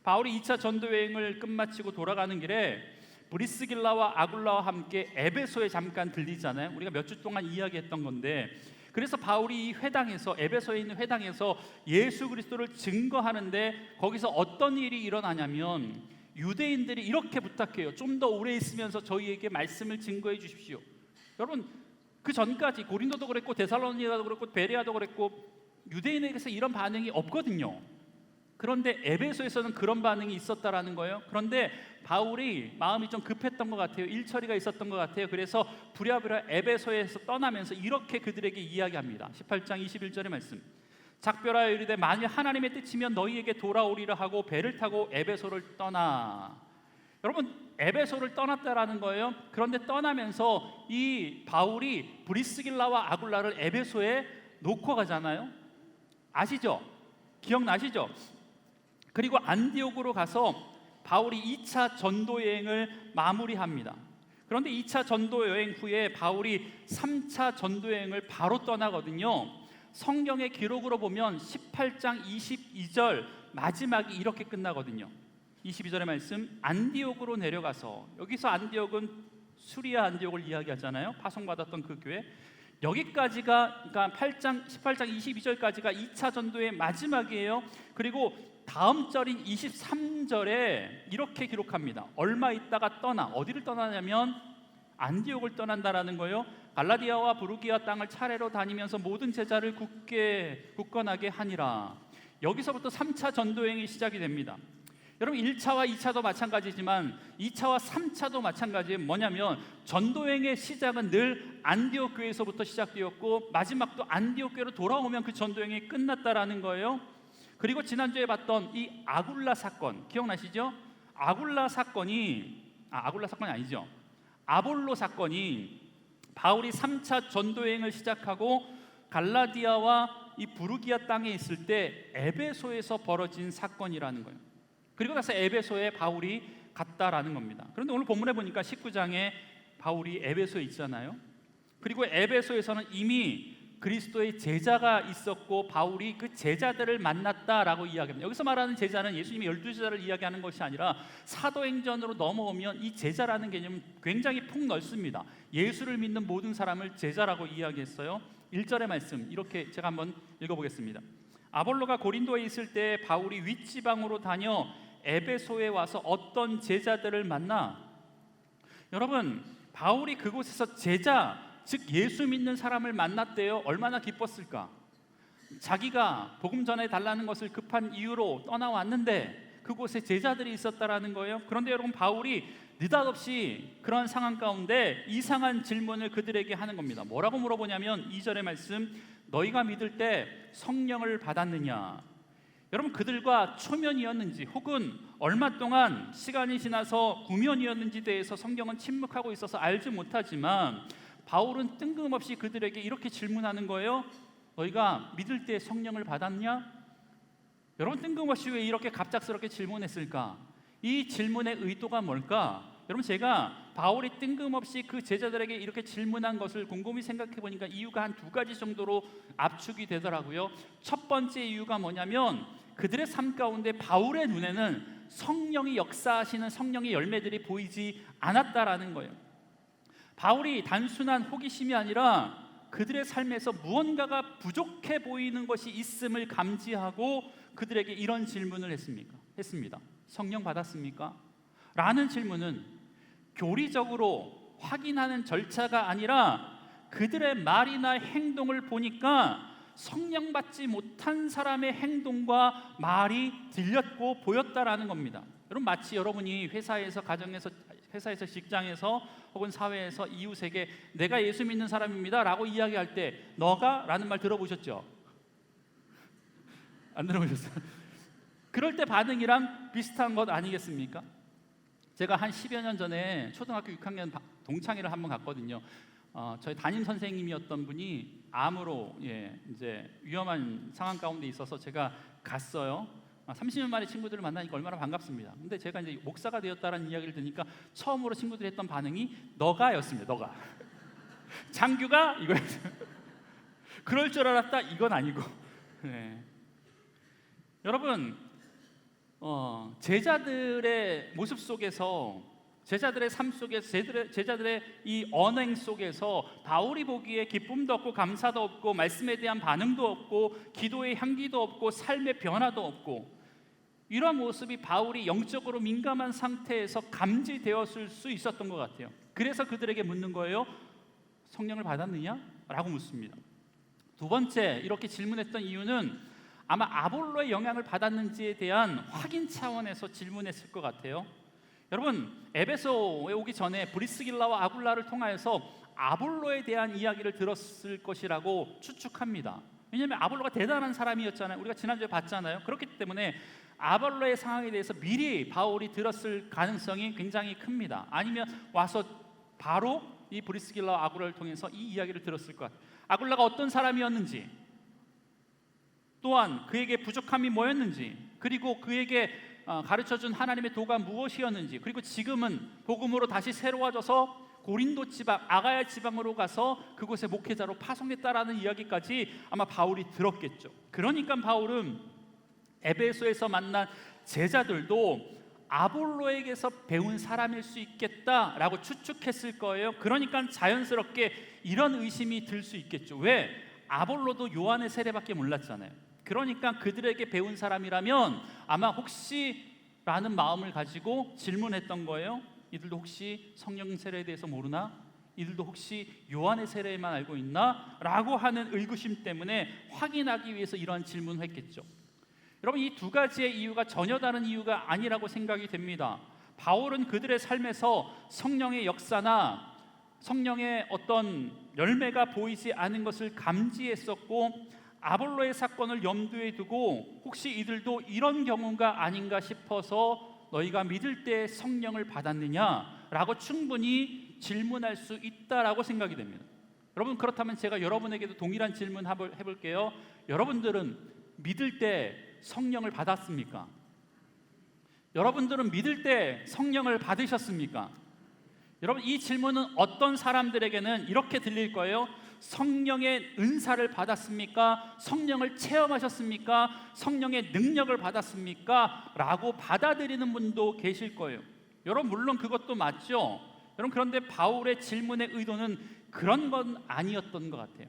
바울이 2차 전도 여행을 끝마치고 돌아가는 길에 브리스길라와 아굴라와 함께 에베소에 잠깐 들리잖아요. 우리가 몇 주 동안 이야기했던 건데, 그래서 바울이 이 회당에서, 에베소에 있는 회당에서 예수 그리스도를 증거하는데 거기서 어떤 일이 일어나냐면 유대인들이 이렇게 부탁해요. 좀 더 오래 있으면서 저희에게 말씀을 증거해 주십시오. 여러분, 그 전까지 고린도도 그랬고 데살로니가도 그랬고 베레아도 그랬고 유대인에게서 이런 반응이 없거든요. 그런데 에베소에서는 그런 반응이 있었다라는 거예요. 그런데 바울이 마음이 좀 급했던 것 같아요. 일처리가 있었던 것 같아요. 그래서 부랴부랴 에베소에서 떠나면서 이렇게 그들에게 이야기합니다. 18장 21절의 말씀. 작별하여 이르되 만일 하나님의 뜻이면 너희에게 돌아오리라 하고 배를 타고 에베소를 떠나. 여러분, 에베소를 떠났다라는 거예요. 그런데 떠나면서 이 바울이 브리스길라와 아굴라를 에베소에 놓고 가잖아요. 아시죠? 기억나시죠? 그리고 안디옥으로 가서 바울이 2차 전도 여행을 마무리합니다. 그런데 2차 전도 여행 후에 바울이 3차 전도 여행을 바로 떠나거든요. 성경의 기록으로 보면 18장 22절 마지막이 이렇게 끝나거든요. 22절의 말씀, 안디옥으로 내려가서, 여기서 안디옥은 수리아 안디옥을 이야기하잖아요. 파송받았던 그 교회. 여기까지가, 그러니까 18장 22절까지가 2차 전도의 마지막이에요. 그리고 다음 절인 23절에 이렇게 기록합니다. 얼마 있다가 떠나, 어디를 떠나냐면 안디옥을 떠난다라는 거예요. 갈라디아와 부르기아 땅을 차례로 다니면서 모든 제자를 굳건하게 하니라. 여기서부터 3차 전도행이 시작이 됩니다. 여러분 1차와 2차도 마찬가지지만 2차와 3차도 마찬가지예요. 뭐냐면 전도행의 시작은 늘 안디옥 교회에서부터 시작되었고 마지막도 안디옥 교회로 돌아오면 그 전도행이 끝났다라는 거예요. 그리고 지난주에 봤던 이 아굴라 사건 기억나시죠? 아굴라 사건이 아니죠. 아볼로 사건이 바울이 3차 전도행을 시작하고 갈라디아와 이 부르기아 땅에 있을 때 에베소에서 벌어진 사건이라는 거예요. 그리고 나서 에베소에 바울이 갔다라는 겁니다. 그런데 오늘 본문에 보니까 19장에 바울이 에베소에 있잖아요. 그리고 에베소에서는 이미 그리스도의 제자가 있었고 바울이 그 제자들을 만났다라고 이야기합니다. 여기서 말하는 제자는 예수님의 12제자를 이야기하는 것이 아니라 사도행전으로 넘어오면 이 제자라는 개념은 굉장히 폭넓습니다. 예수를 믿는 모든 사람을 제자라고 이야기했어요. 1절의 말씀 이렇게 제가 한번 읽어보겠습니다. 아볼로가 고린도에 있을 때 바울이 윗지방으로 다녀 에베소에 와서 어떤 제자들을 만나. 여러분 바울이 그곳에서 제자 즉 예수 믿는 사람을 만났대요. 얼마나 기뻤을까? 자기가 복음 전해 달라는 것을 급한 이유로 떠나왔는데 그곳에 제자들이 있었다라는 거예요. 그런데 여러분 바울이 느닷없이 그런 상황 가운데 이상한 질문을 그들에게 하는 겁니다. 뭐라고 물어보냐면 2절의 말씀 너희가 믿을 때 성령을 받았느냐. 여러분 그들과 초면이었는지 혹은 얼마 동안 시간이 지나서 구면이었는지 대해서 성경은 침묵하고 있어서 알지 못하지만 바울은 뜬금없이 그들에게 이렇게 질문하는 거예요. 너희가 믿을 때 성령을 받았냐? 여러분 뜬금없이 왜 이렇게 갑작스럽게 질문했을까? 이 질문의 의도가 뭘까? 여러분 제가 바울이 뜬금없이 그 제자들에게 이렇게 질문한 것을 곰곰이 생각해 보니까 이유가 한 2가지 정도로 압축이 되더라고요. 첫 번째 이유가 뭐냐면 그들의 삶 가운데 바울의 눈에는 성령이 역사하시는 성령의 열매들이 보이지 않았다라는 거예요. 바울이 단순한 호기심이 아니라 그들의 삶에서 무언가가 부족해 보이는 것이 있음을 감지하고 그들에게 이런 질문을 했습니다. 성령 받았습니까? 라는 질문은 교리적으로 확인하는 절차가 아니라 그들의 말이나 행동을 보니까 성령 받지 못한 사람의 행동과 말이 들렸고 보였다라는 겁니다. 여러분 마치 여러분이 회사에서 가정에서 회사에서 직장에서 혹은 사회에서 이웃에게 내가 예수 믿는 사람입니다 라고 이야기할 때 너가? 라는 말 들어보셨죠? 안 들어보셨어요? 그럴 때 반응이랑 비슷한 것 아니겠습니까? 제가 한 10여 년 전에 초등학교 6학년 동창회를 한번 갔거든요. 저희 담임 선생님이었던 분이 암으로 이제 위험한 상황 가운데 있어서 제가 갔어요. 30년 만에 친구들을 만나니까 얼마나 반갑습니다. 근데 제가 이제 목사가 되었다는 이야기를 듣니까 처음으로 친구들이 했던 반응이 너가였습니다. 너가. 장규가 이거였어요. 그럴 줄 알았다. 이건 아니고. 네. 여러분 제자들의 모습 속에서 제자들의 삶 속에서 제자들의 이 언행 속에서 바울이 보기에 기쁨도 없고 감사도 없고 말씀에 대한 반응도 없고 기도의 향기도 없고 삶의 변화도 없고 이런 모습이 바울이 영적으로 민감한 상태에서 감지되었을 수 있었던 것 같아요. 그래서 그들에게 묻는 거예요. 성령을 받았느냐? 라고 묻습니다. 두 번째 이렇게 질문했던 이유는 아마 아볼로의 영향을 받았는지에 대한 확인 차원에서 질문했을 것 같아요. 여러분 에베소에 오기 전에 브리스길라와 아굴라를 통하여서 아볼로에 대한 이야기를 들었을 것이라고 추측합니다. 왜냐하면 아볼로가 대단한 사람이었잖아요. 우리가 지난주에 봤잖아요. 그렇기 때문에 아볼로의 상황에 대해서 미리 바울이 들었을 가능성이 굉장히 큽니다. 아니면 와서 바로 이 브리스길라와 아굴라를 통해서 이 이야기를 들었을 것 같아요. 아굴라가 어떤 사람이었는지 또한 그에게 부족함이 뭐였는지 그리고 그에게 가르쳐준 하나님의 도가 무엇이었는지 그리고 지금은 복음으로 다시 새로워져서 고린도 지방, 아가야 지방으로 가서 그곳에 목회자로 파송됐다라는 이야기까지 아마 바울이 들었겠죠. 그러니까 바울은 에베소에서 만난 제자들도 아볼로에게서 배운 사람일 수 있겠다라고 추측했을 거예요. 그러니까 자연스럽게 이런 의심이 들 수 있겠죠. 왜? 아볼로도 요한의 세례밖에 몰랐잖아요. 그러니까 그들에게 배운 사람이라면 아마 혹시라는 마음을 가지고 질문했던 거예요. 이들도 혹시 성령 세례에 대해서 모르나? 이들도 혹시 요한의 세례만 알고 있나? 라고 하는 의구심 때문에 확인하기 위해서 이러한 질문을 했겠죠. 여러분, 이 두 가지의 이유가 전혀 다른 이유가 아니라고 생각이 됩니다. 바울은 그들의 삶에서 성령의 역사나 성령의 어떤 열매가 보이지 않은 것을 감지했었고, 아볼로의 사건을 염두에 두고 혹시 이들도 이런 경우가 아닌가 싶어서 너희가 믿을 때 성령을 받았느냐라고 충분히 질문할 수 있다라고 생각이 됩니다. 여러분, 그렇다면 제가 여러분에게도 동일한 질문 해볼게요. 여러분들은 믿을 때 성령을 받았습니까? 여러분들은 믿을 때 성령을 받으셨습니까? 여러분, 이 질문은 어떤 사람들에게는 이렇게 들릴 거예요. 성령의 은사를 받았습니까? 성령을 체험하셨습니까? 성령의 능력을 받았습니까? 라고 받아들이는 분도 계실 거예요. 여러분, 물론 그것도 맞죠. 여러분, 그런데 바울의 질문의 의도는 그런 건 아니었던 것 같아요.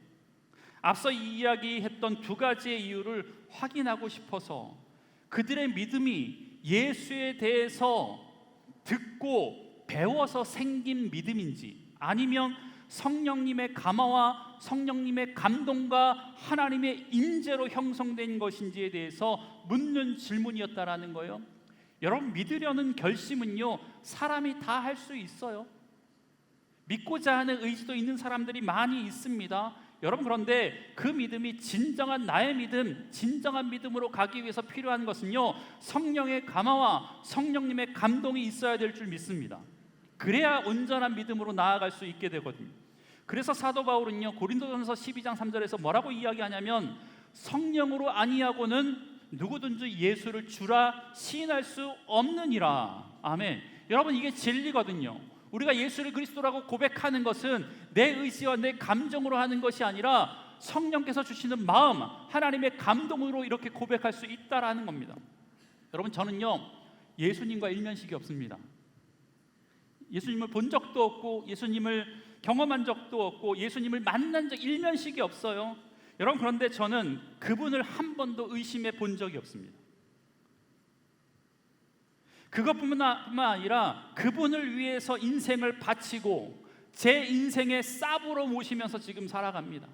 앞서 이야기했던 두 가지의 이유를 확인하고 싶어서 그들의 믿음이 예수에 대해서 듣고 배워서 생긴 믿음인지, 아니면 성령님의 감화와 성령님의 감동과 하나님의 임재로 형성된 것인지에 대해서 묻는 질문이었다라는 거예요. 여러분, 믿으려는 결심은요, 사람이 다 할 수 있어요. 믿고자 하는 의지도 있는 사람들이 많이 있습니다. 여러분, 그런데 그 믿음이 진정한 나의 믿음, 진정한 믿음으로 가기 위해서 필요한 것은요, 성령의 감화와 성령님의 감동이 있어야 될 줄 믿습니다. 그래야 온전한 믿음으로 나아갈 수 있게 되거든요. 그래서 사도 바울은요, 고린도전서 12장 3절에서 뭐라고 이야기하냐면, 성령으로 아니하고는 누구든지 예수를 주라 시인할 수 없느니라. 아멘. 여러분, 이게 진리거든요. 우리가 예수를 그리스도라고 고백하는 것은 내 의지와 내 감정으로 하는 것이 아니라 성령께서 주시는 마음, 하나님의 감동으로 이렇게 고백할 수 있다라는 겁니다. 여러분, 저는요, 예수님과 일면식이 없습니다. 예수님을 본 적도 없고, 예수님을 경험한 적도 없고, 예수님을 만난 적 일면식이 없어요. 여러분, 그런데 저는 그분을 한 번도 의심해 본 적이 없습니다. 그것뿐만 아니라 그분을 위해서 인생을 바치고 제 인생의 쌉으로 모시면서 지금 살아갑니다.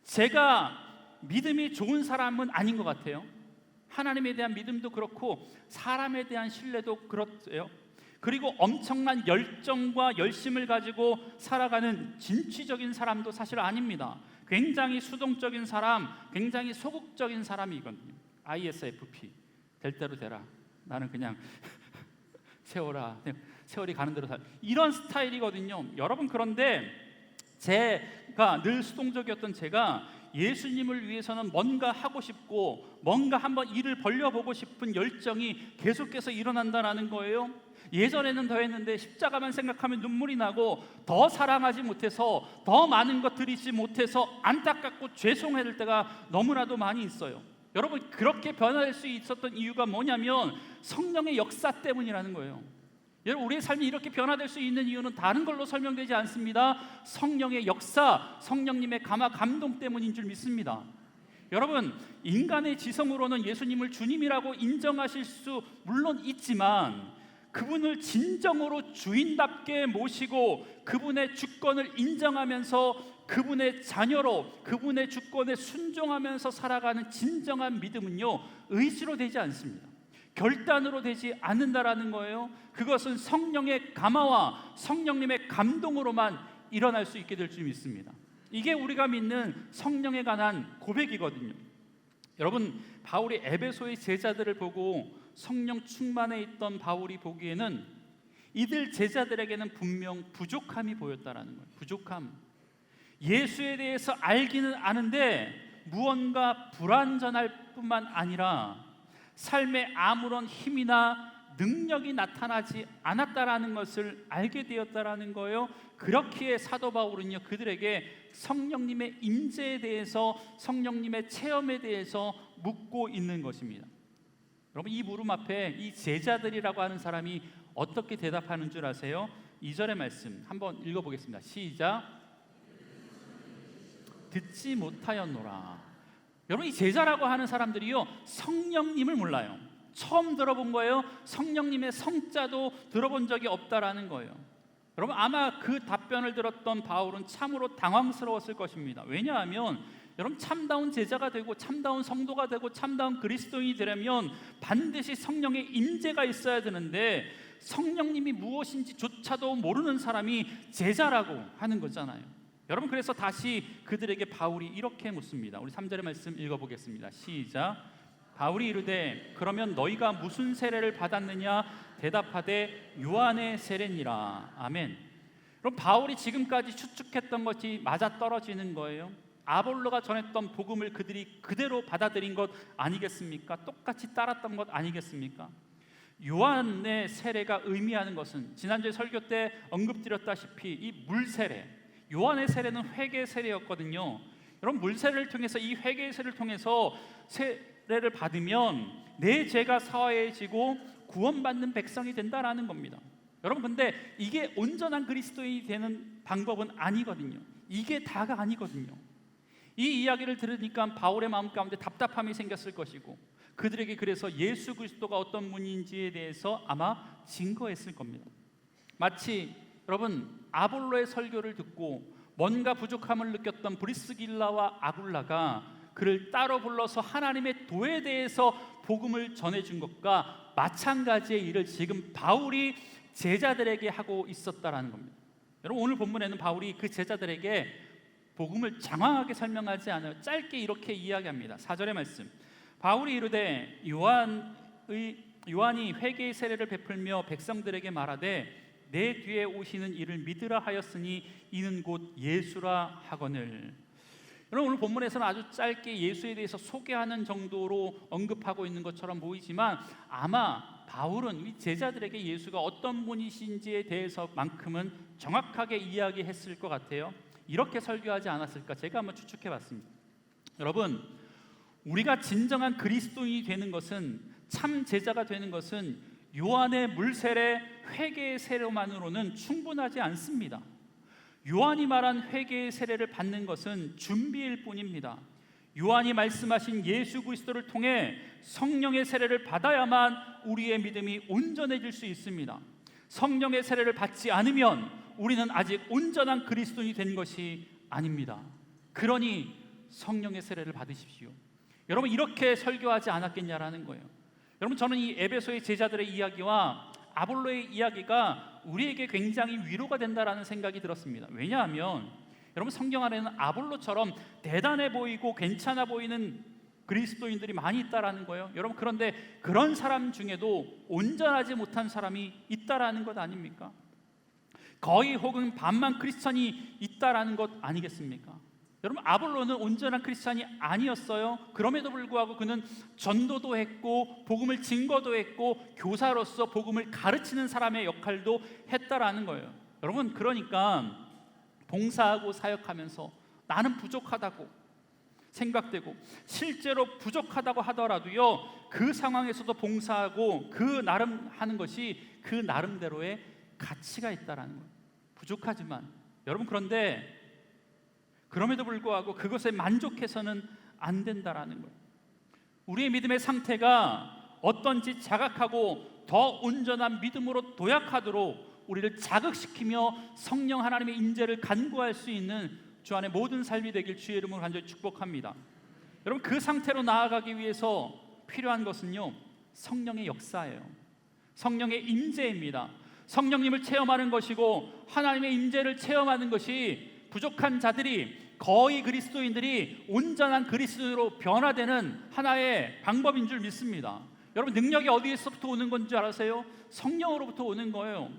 제가 믿음이 좋은 사람은 아닌 것 같아요. 하나님에 대한 믿음도 그렇고 사람에 대한 신뢰도 그렇대요. 그리고 엄청난 열정과 열심을 가지고 살아가는 진취적인 사람도 사실 아닙니다. 굉장히 수동적인 사람, 굉장히 소극적인 사람이거든요. ISFP, 될 대로 되라. 나는 그냥 세워라. 세월이 가는 대로 살. 이런 스타일이거든요. 여러분, 그런데 제가 늘 수동적이었던 제가 예수님을 위해서는 뭔가 하고 싶고 뭔가 한번 일을 벌려보고 싶은 열정이 계속해서 일어난다는 거예요. 예전에는 더 했는데 십자가만 생각하면 눈물이 나고 더 사랑하지 못해서 더 많은 것 드리지 못해서 안타깝고 죄송할 때가 너무나도 많이 있어요. 여러분, 그렇게 변화될 수 있었던 이유가 뭐냐면 성령의 역사 때문이라는 거예요. 여러분, 우리의 삶이 이렇게 변화될 수 있는 이유는 다른 걸로 설명되지 않습니다. 성령의 역사, 성령님의 감화 감동 때문인 줄 믿습니다. 여러분, 인간의 지성으로는 예수님을 주님이라고 인정하실 수 물론 있지만 그분을 진정으로 주인답게 모시고 그분의 주권을 인정하면서 그분의 자녀로 그분의 주권에 순종하면서 살아가는 진정한 믿음은요, 의지로 되지 않습니다. 결단으로 되지 않는다라는 거예요. 그것은 성령의 감화와 성령님의 감동으로만 일어날 수 있게 될 줄 믿습니다. 이게 우리가 믿는 성령에 관한 고백이거든요. 여러분, 바울이 에베소의 제자들을 보고 성령 충만해 있던 바울이 보기에는 이들 제자들에게는 분명 부족함이 보였다라는 거예요. 부족함. 예수에 대해서 알기는 아는데 무언가 불완전할 뿐만 아니라 삶에 아무런 힘이나 능력이 나타나지 않았다라는 것을 알게 되었다라는 거예요. 그렇기에 사도 바울은요, 그들에게 성령님의 임재에 대해서, 성령님의 체험에 대해서 묻고 있는 것입니다. 여러분, 이 물음 앞에 이 제자들이라고 하는 사람이 어떻게 대답하는 줄 아세요? 2절의 말씀 한번 읽어보겠습니다. 시작. 듣지 못하였노라. 여러분, 이 제자라고 하는 사람들이요, 성령님을 몰라요. 처음 들어본 거예요. 성령님의 성자도 들어본 적이 없다라는 거예요. 여러분, 아마 그 답변을 들었던 바울은 참으로 당황스러웠을 것입니다. 왜냐하면 여러분, 참다운 제자가 되고 참다운 성도가 되고 참다운 그리스도인이 되려면 반드시 성령의 임재가 있어야 되는데 성령님이 무엇인지조차도 모르는 사람이 제자라고 하는 거잖아요. 여러분, 그래서 다시 그들에게 바울이 이렇게 묻습니다. 우리 3절의 말씀 읽어보겠습니다. 시작. 바울이 이르되 그러면 너희가 무슨 세례를 받았느냐? 대답하되 요한의 세례니라. 아멘. 그럼 바울이 지금까지 추측했던 것이 맞아떨어지는 거예요. 아볼로가 전했던 복음을 그들이 그대로 받아들인 것 아니겠습니까? 똑같이 따랐던 것 아니겠습니까? 요한의 세례가 의미하는 것은 지난주에 설교 때 언급드렸다시피 이 물세례, 요한의 세례는 회개 세례였거든요. 여러분, 물세례를 통해서, 이 회개 세례를 통해서 세례를 받으면 내 죄가 사하여지고 구원받는 백성이 된다라는 겁니다. 여러분, 근데 이게 온전한 그리스도인이 되는 방법은 아니거든요. 이게 다가 아니거든요. 이 이야기를 들으니까 바울의 마음 가운데 답답함이 생겼을 것이고 그들에게 그래서 예수 그리스도가 어떤 분인지에 대해서 아마 증거했을 겁니다. 마치 여러분, 아볼로의 설교를 듣고 뭔가 부족함을 느꼈던 브리스길라와 아굴라가 그를 따로 불러서 하나님의 도에 대해서 복음을 전해준 것과 마찬가지의 일을 지금 바울이 제자들에게 하고 있었다라는 겁니다. 여러분, 오늘 본문에는 바울이 그 제자들에게 복음을 장황하게 설명하지 않아요. 짧게 이렇게 이야기합니다. 4절의 말씀. 바울이 이르되 요한이 회개의 세례를 베풀며 백성들에게 말하되 내 뒤에 오시는 이를 믿으라 하였으니 이는 곧 예수라 하거늘. 여러분, 오늘 본문에서는 아주 짧게 예수에 대해서 소개하는 정도로 언급하고 있는 것처럼 보이지만 아마 바울은 이 제자들에게 예수가 어떤 분이신지에 대해서만큼은 정확하게 이야기했을 것 같아요. 이렇게 설교하지 않았을까 제가 한번 추측해 봤습니다. 여러분, 우리가 진정한 그리스도인이 되는 것은, 참 제자가 되는 것은 요한의 물세례, 회개의 세례만으로는 충분하지 않습니다. 요한이 말한 회개의 세례를 받는 것은 준비일 뿐입니다. 요한이 말씀하신 예수 그리스도를 통해 성령의 세례를 받아야만 우리의 믿음이 온전해질 수 있습니다. 성령의 세례를 받지 않으면 우리는 아직 온전한 그리스도인이 된 것이 아닙니다. 그러니 성령의 세례를 받으십시오. 여러분, 이렇게 설교하지 않았겠냐라는 거예요. 여러분, 저는 이 에베소의 제자들의 이야기와 아볼로의 이야기가 우리에게 굉장히 위로가 된다라는 생각이 들었습니다. 왜냐하면 여러분, 성경 안에는 아볼로처럼 대단해 보이고 괜찮아 보이는 그리스도인들이 많이 있다라는 거예요. 여러분, 그런데 그런 사람 중에도 온전하지 못한 사람이 있다라는 것 아닙니까? 거의 혹은 반만 크리스찬이 있다라는 것 아니겠습니까? 여러분, 아볼로는 온전한 크리스찬이 아니었어요. 그럼에도 불구하고 그는 전도도 했고 복음을 증거도 했고 교사로서 복음을 가르치는 사람의 역할도 했다라는 거예요. 여러분, 그러니까 봉사하고 사역하면서 나는 부족하다고 생각되고 실제로 부족하다고 하더라도요, 그 상황에서도 봉사하고 그 나름 하는 것이 그 나름대로의 가치가 있다라는 거예요. 부족하지만 여러분, 그런데 그럼에도 불구하고 그것에 만족해서는 안 된다라는 거예요. 우리의 믿음의 상태가 어떤지 자각하고 더 온전한 믿음으로 도약하도록 우리를 자극시키며 성령 하나님의 인재를 간구할 수 있는 주 안의 모든 삶이 되길 주의 이름으로 간절히 축복합니다. 여러분, 그 상태로 나아가기 위해서 필요한 것은요, 성령의 역사예요. 성령의 임재입니다. 성령님을 체험하는 것이고 하나님의 임재를 체험하는 것이 부족한 자들이, 거의 그리스도인들이 온전한 그리스도인으로 변화되는 하나의 방법인 줄 믿습니다. 여러분, 능력이 어디에서부터 오는 건지 아세요? 성령으로부터 오는 거예요.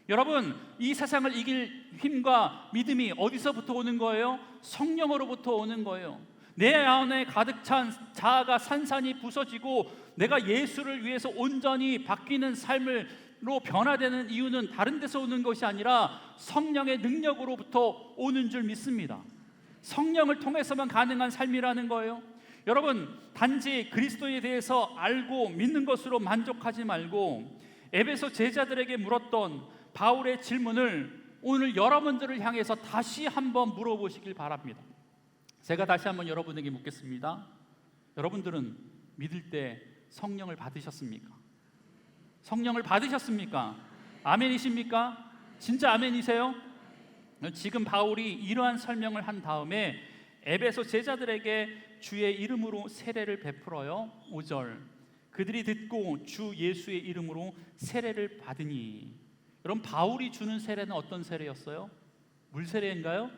여러분, 이 세상을 이길 힘과 믿음이 어디서부터 오는 거예요? 성령으로부터 오는 거예요. 내 안에 가득 찬 자아가 산산이 부서지고 내가 예수를 위해서 온전히 바뀌는 삶으로 변화되는 이유는 다른 데서 오는 것이 아니라 성령의 능력으로부터 오는 줄 믿습니다. 성령을 통해서만 가능한 삶이라는 거예요. 여러분, 단지 그리스도에 대해서 알고 믿는 것으로 만족하지 말고 에베소 제자들에게 물었던 바울의 질문을 오늘 여러분들을 향해서 다시 한번 물어보시길 바랍니다. 제가 다시 한번 여러분에게 묻겠습니다. 여러분들은 믿을 때 성령을 받으셨습니까? 성령을 받으셨습니까? 아멘이십니까? 진짜 아멘이세요? 지금 바울이 이러한 설명을 한 다음에 에베소 제자들에게 주의 이름으로 세례를 베풀어요. 5절, 그들이 듣고 주 예수의 이름으로 세례를 받으니. 여러분, 바울이 주는 세례는 어떤 세례였어요? 물 세례인가요?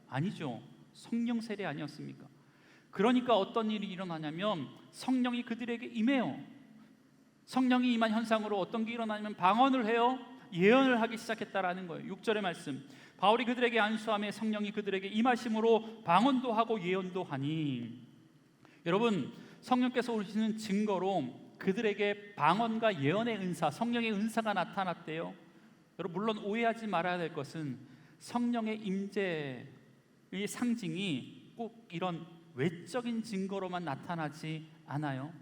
아니죠. 성령 세례 아니었습니까? 그러니까 어떤 일이 일어나냐면 성령이 그들에게 임해요. 성령이 임한 현상으로 어떤 게 일어나냐면 방언을 해요. 예언을 하기 시작했다라는 거예요. 6절의 말씀, 바울이 그들에게 안수하며 성령이 그들에게 임하심으로 방언도 하고 예언도 하니. 여러분, 성령께서 오시는 증거로 그들에게 방언과 예언의 은사, 성령의 은사가 나타났대요. 여러분, 물론 오해하지 말아야 될 것은 성령의 임재의 상징이 꼭 이런 외적인 증거로만 나타나지 않아요.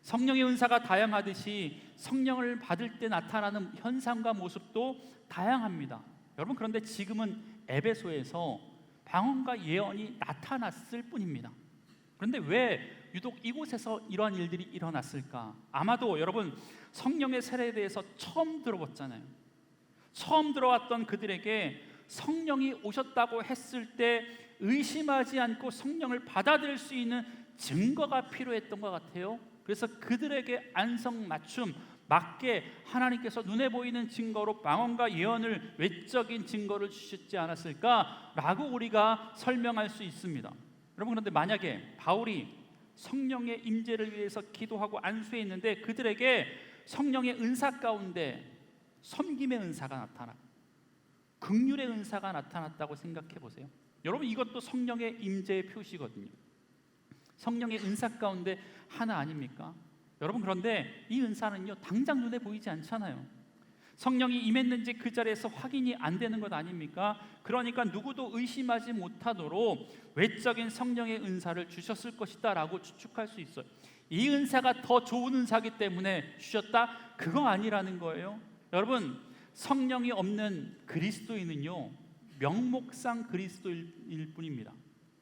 성령의 은사가 다양하듯이 성령을 받을 때 나타나는 현상과 모습도 다양합니다. 여러분, 그런데 지금은 에베소에서 방언과 예언이 나타났을 뿐입니다. 그런데 왜 유독 이곳에서 이러한 일들이 일어났을까? 아마도 여러분, 성령의 세례에 대해서 처음 들어봤잖아요. 처음 들어왔던 그들에게 성령이 오셨다고 했을 때 의심하지 않고 성령을 받아들일 수 있는 증거가 필요했던 것 같아요. 그래서 그들에게 안성맞춤 맞게 하나님께서 눈에 보이는 증거로 방언과 예언을, 외적인 증거를 주셨지 않았을까라고 우리가 설명할 수 있습니다. 여러분, 그런데 만약에 바울이 성령의 임재를 위해서 기도하고 안수했는데 그들에게 성령의 은사 가운데 섬김의 은사가 나타나고 긍휼의 은사가 나타났다고 생각해 보세요. 여러분, 이것도 성령의 임재의 표시거든요. 성령의 은사 가운데 하나 아닙니까? 여러분, 그런데 이 은사는요, 당장 눈에 보이지 않잖아요. 성령이 임했는지 그 자리에서 확인이 안 되는 것 아닙니까? 그러니까 누구도 의심하지 못하도록 외적인 성령의 은사를 주셨을 것이다 라고 추측할 수 있어요. 이 은사가 더 좋은 은사이기 때문에 주셨다? 그거 아니라는 거예요. 여러분, 성령이 없는 그리스도인은요, 명목상 그리스도일 뿐입니다.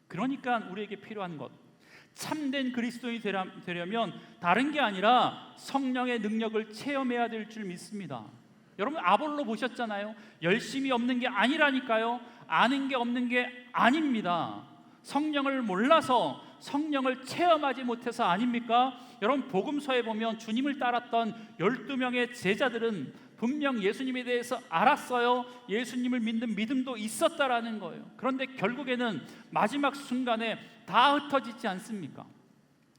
그러니까 우리에게 필요한 것, 참된 그리스도인이 되려면 다른 게 아니라 성령의 능력을 체험해야 될 줄 믿습니다. 여러분, 아볼로 보셨잖아요. 열심이 없는 게 아니라니까요. 아는 게 없는 게 아닙니다. 성령을 몰라서, 성령을 체험하지 못해서 아닙니까? 여러분, 복음서에 보면 주님을 따랐던 12명의 제자들은 분명 예수님에 대해서 알았어요. 예수님을 믿는 믿음도 있었다라는 거예요. 그런데 결국에는 마지막 순간에 다 흩어지지 않습니까?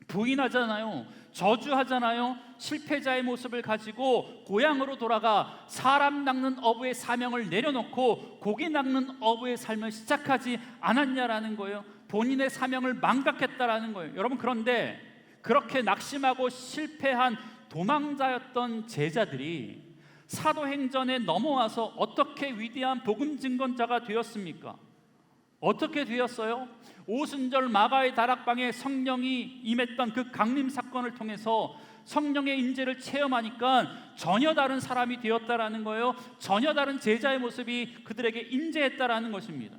부인하잖아요. 저주하잖아요. 실패자의 모습을 가지고 고향으로 돌아가 사람 낚는 어부의 사명을 내려놓고 고기 낚는 어부의 삶을 시작하지 않았냐라는 거예요. 본인의 사명을 망각했다라는 거예요. 여러분, 그런데 그렇게 낙심하고 실패한 도망자였던 제자들이 사도행전에 넘어와서 어떻게 위대한 복음 증거자가 되었습니까? 어떻게 되었어요? 오순절 마가의 다락방에 성령이 임했던 그 강림 사건을 통해서 성령의 임재를 체험하니까 전혀 다른 사람이 되었다라는 거예요. 전혀 다른 제자의 모습이 그들에게 임재했다라는 것입니다.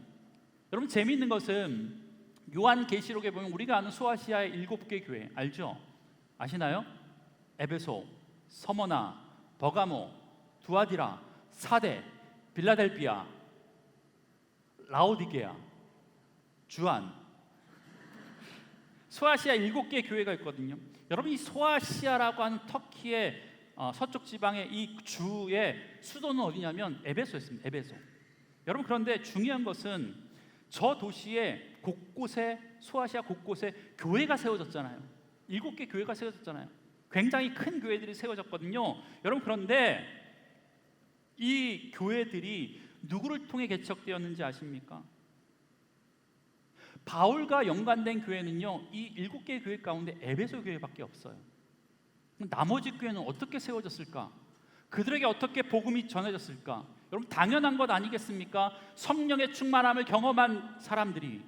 여러분, 재미있는 것은 요한계시록에 보면 우리가 아는 소아시아의 7개 교회 알죠? 아시나요? 에베소, 서머나, 버가모, 두아디라, 사데, 빌라델비아, 라오디게아, 주안, 소아시아 7개 교회가 있거든요. 여러분, 이 소아시아라고 하는 터키의 서쪽 지방의 이 주의 수도는 어디냐면 에베소였습니다. 에베소. 여러분, 그런데 중요한 것은 저 도시에 곳곳에, 소아시아 곳곳에 교회가 세워졌잖아요. 7개 교회가 세워졌잖아요. 굉장히 큰 교회들이 세워졌거든요. 여러분, 그런데 이 교회들이 누구를 통해 개척되었는지 아십니까? 바울과 연관된 교회는요, 이 7개 교회 가운데 에베소 교회밖에 없어요. 나머지 교회는 어떻게 세워졌을까? 그들에게 어떻게 복음이 전해졌을까? 여러분, 당연한 것 아니겠습니까? 성령의 충만함을 경험한 사람들이,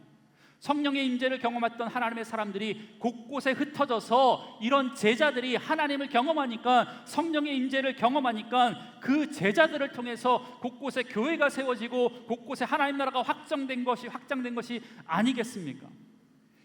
성령의 임재를 경험했던 하나님의 사람들이 곳곳에 흩어져서 이런 제자들이 하나님을 경험하니까, 성령의 임재를 경험하니까 그 제자들을 통해서 곳곳에 교회가 세워지고 곳곳에 하나님 나라가 확장된 것이 아니겠습니까?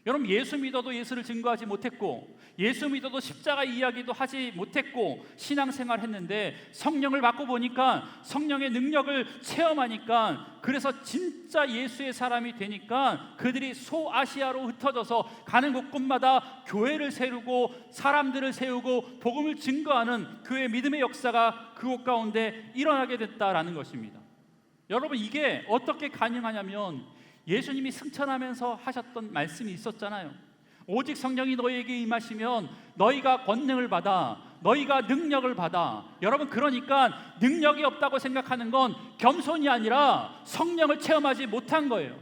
여러분, 예수 믿어도 예수를 증거하지 못했고, 예수 믿어도 십자가 이야기도 하지 못했고 신앙생활 했는데, 성령을 받고 보니까, 성령의 능력을 체험하니까, 그래서 진짜 예수의 사람이 되니까 그들이 소아시아로 흩어져서 가는 곳곳마다 교회를 세우고 사람들을 세우고 복음을 증거하는 교회 믿음의 역사가 그곳 가운데 일어나게 됐다라는 것입니다. 여러분, 이게 어떻게 가능하냐면 예수님이 승천하면서 하셨던 말씀이 있었잖아요. 오직 성령이 너희에게 임하시면 너희가 권능을 받아, 너희가 능력을 받아. 여러분, 그러니까 능력이 없다고 생각하는 건 겸손이 아니라 성령을 체험하지 못한 거예요.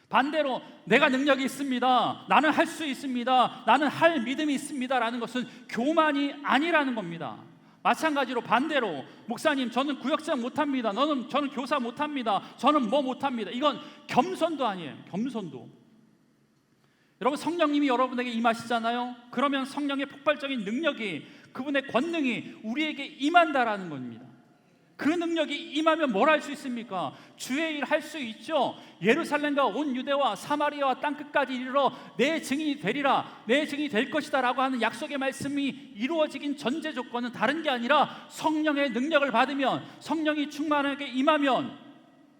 반대로 내가 능력이 있습니다, 나는 할 수 있습니다, 나는 할 믿음이 있습니다 라는 것은 교만이 아니라는 겁니다. 마찬가지로 반대로, 목사님 저는 구역장 못합니다, 저는 교사 못합니다, 저는 뭐 못합니다, 이건 겸손도 아니에요. 겸손도. 여러분, 성령님이 여러분에게 임하시잖아요. 그러면 성령의 폭발적인 능력이, 그분의 권능이 우리에게 임한다라는 겁니다. 그 능력이 임하면 뭘 할 수 있습니까? 주의 일 할 수 있죠. 예루살렘과 온 유대와 사마리아와 땅끝까지 이르러 내 증인이 되리라, 내 증인이 될 것이다 라고 하는 약속의 말씀이 이루어지긴 전제 조건은 다른 게 아니라 성령의 능력을 받으면, 성령이 충만하게 임하면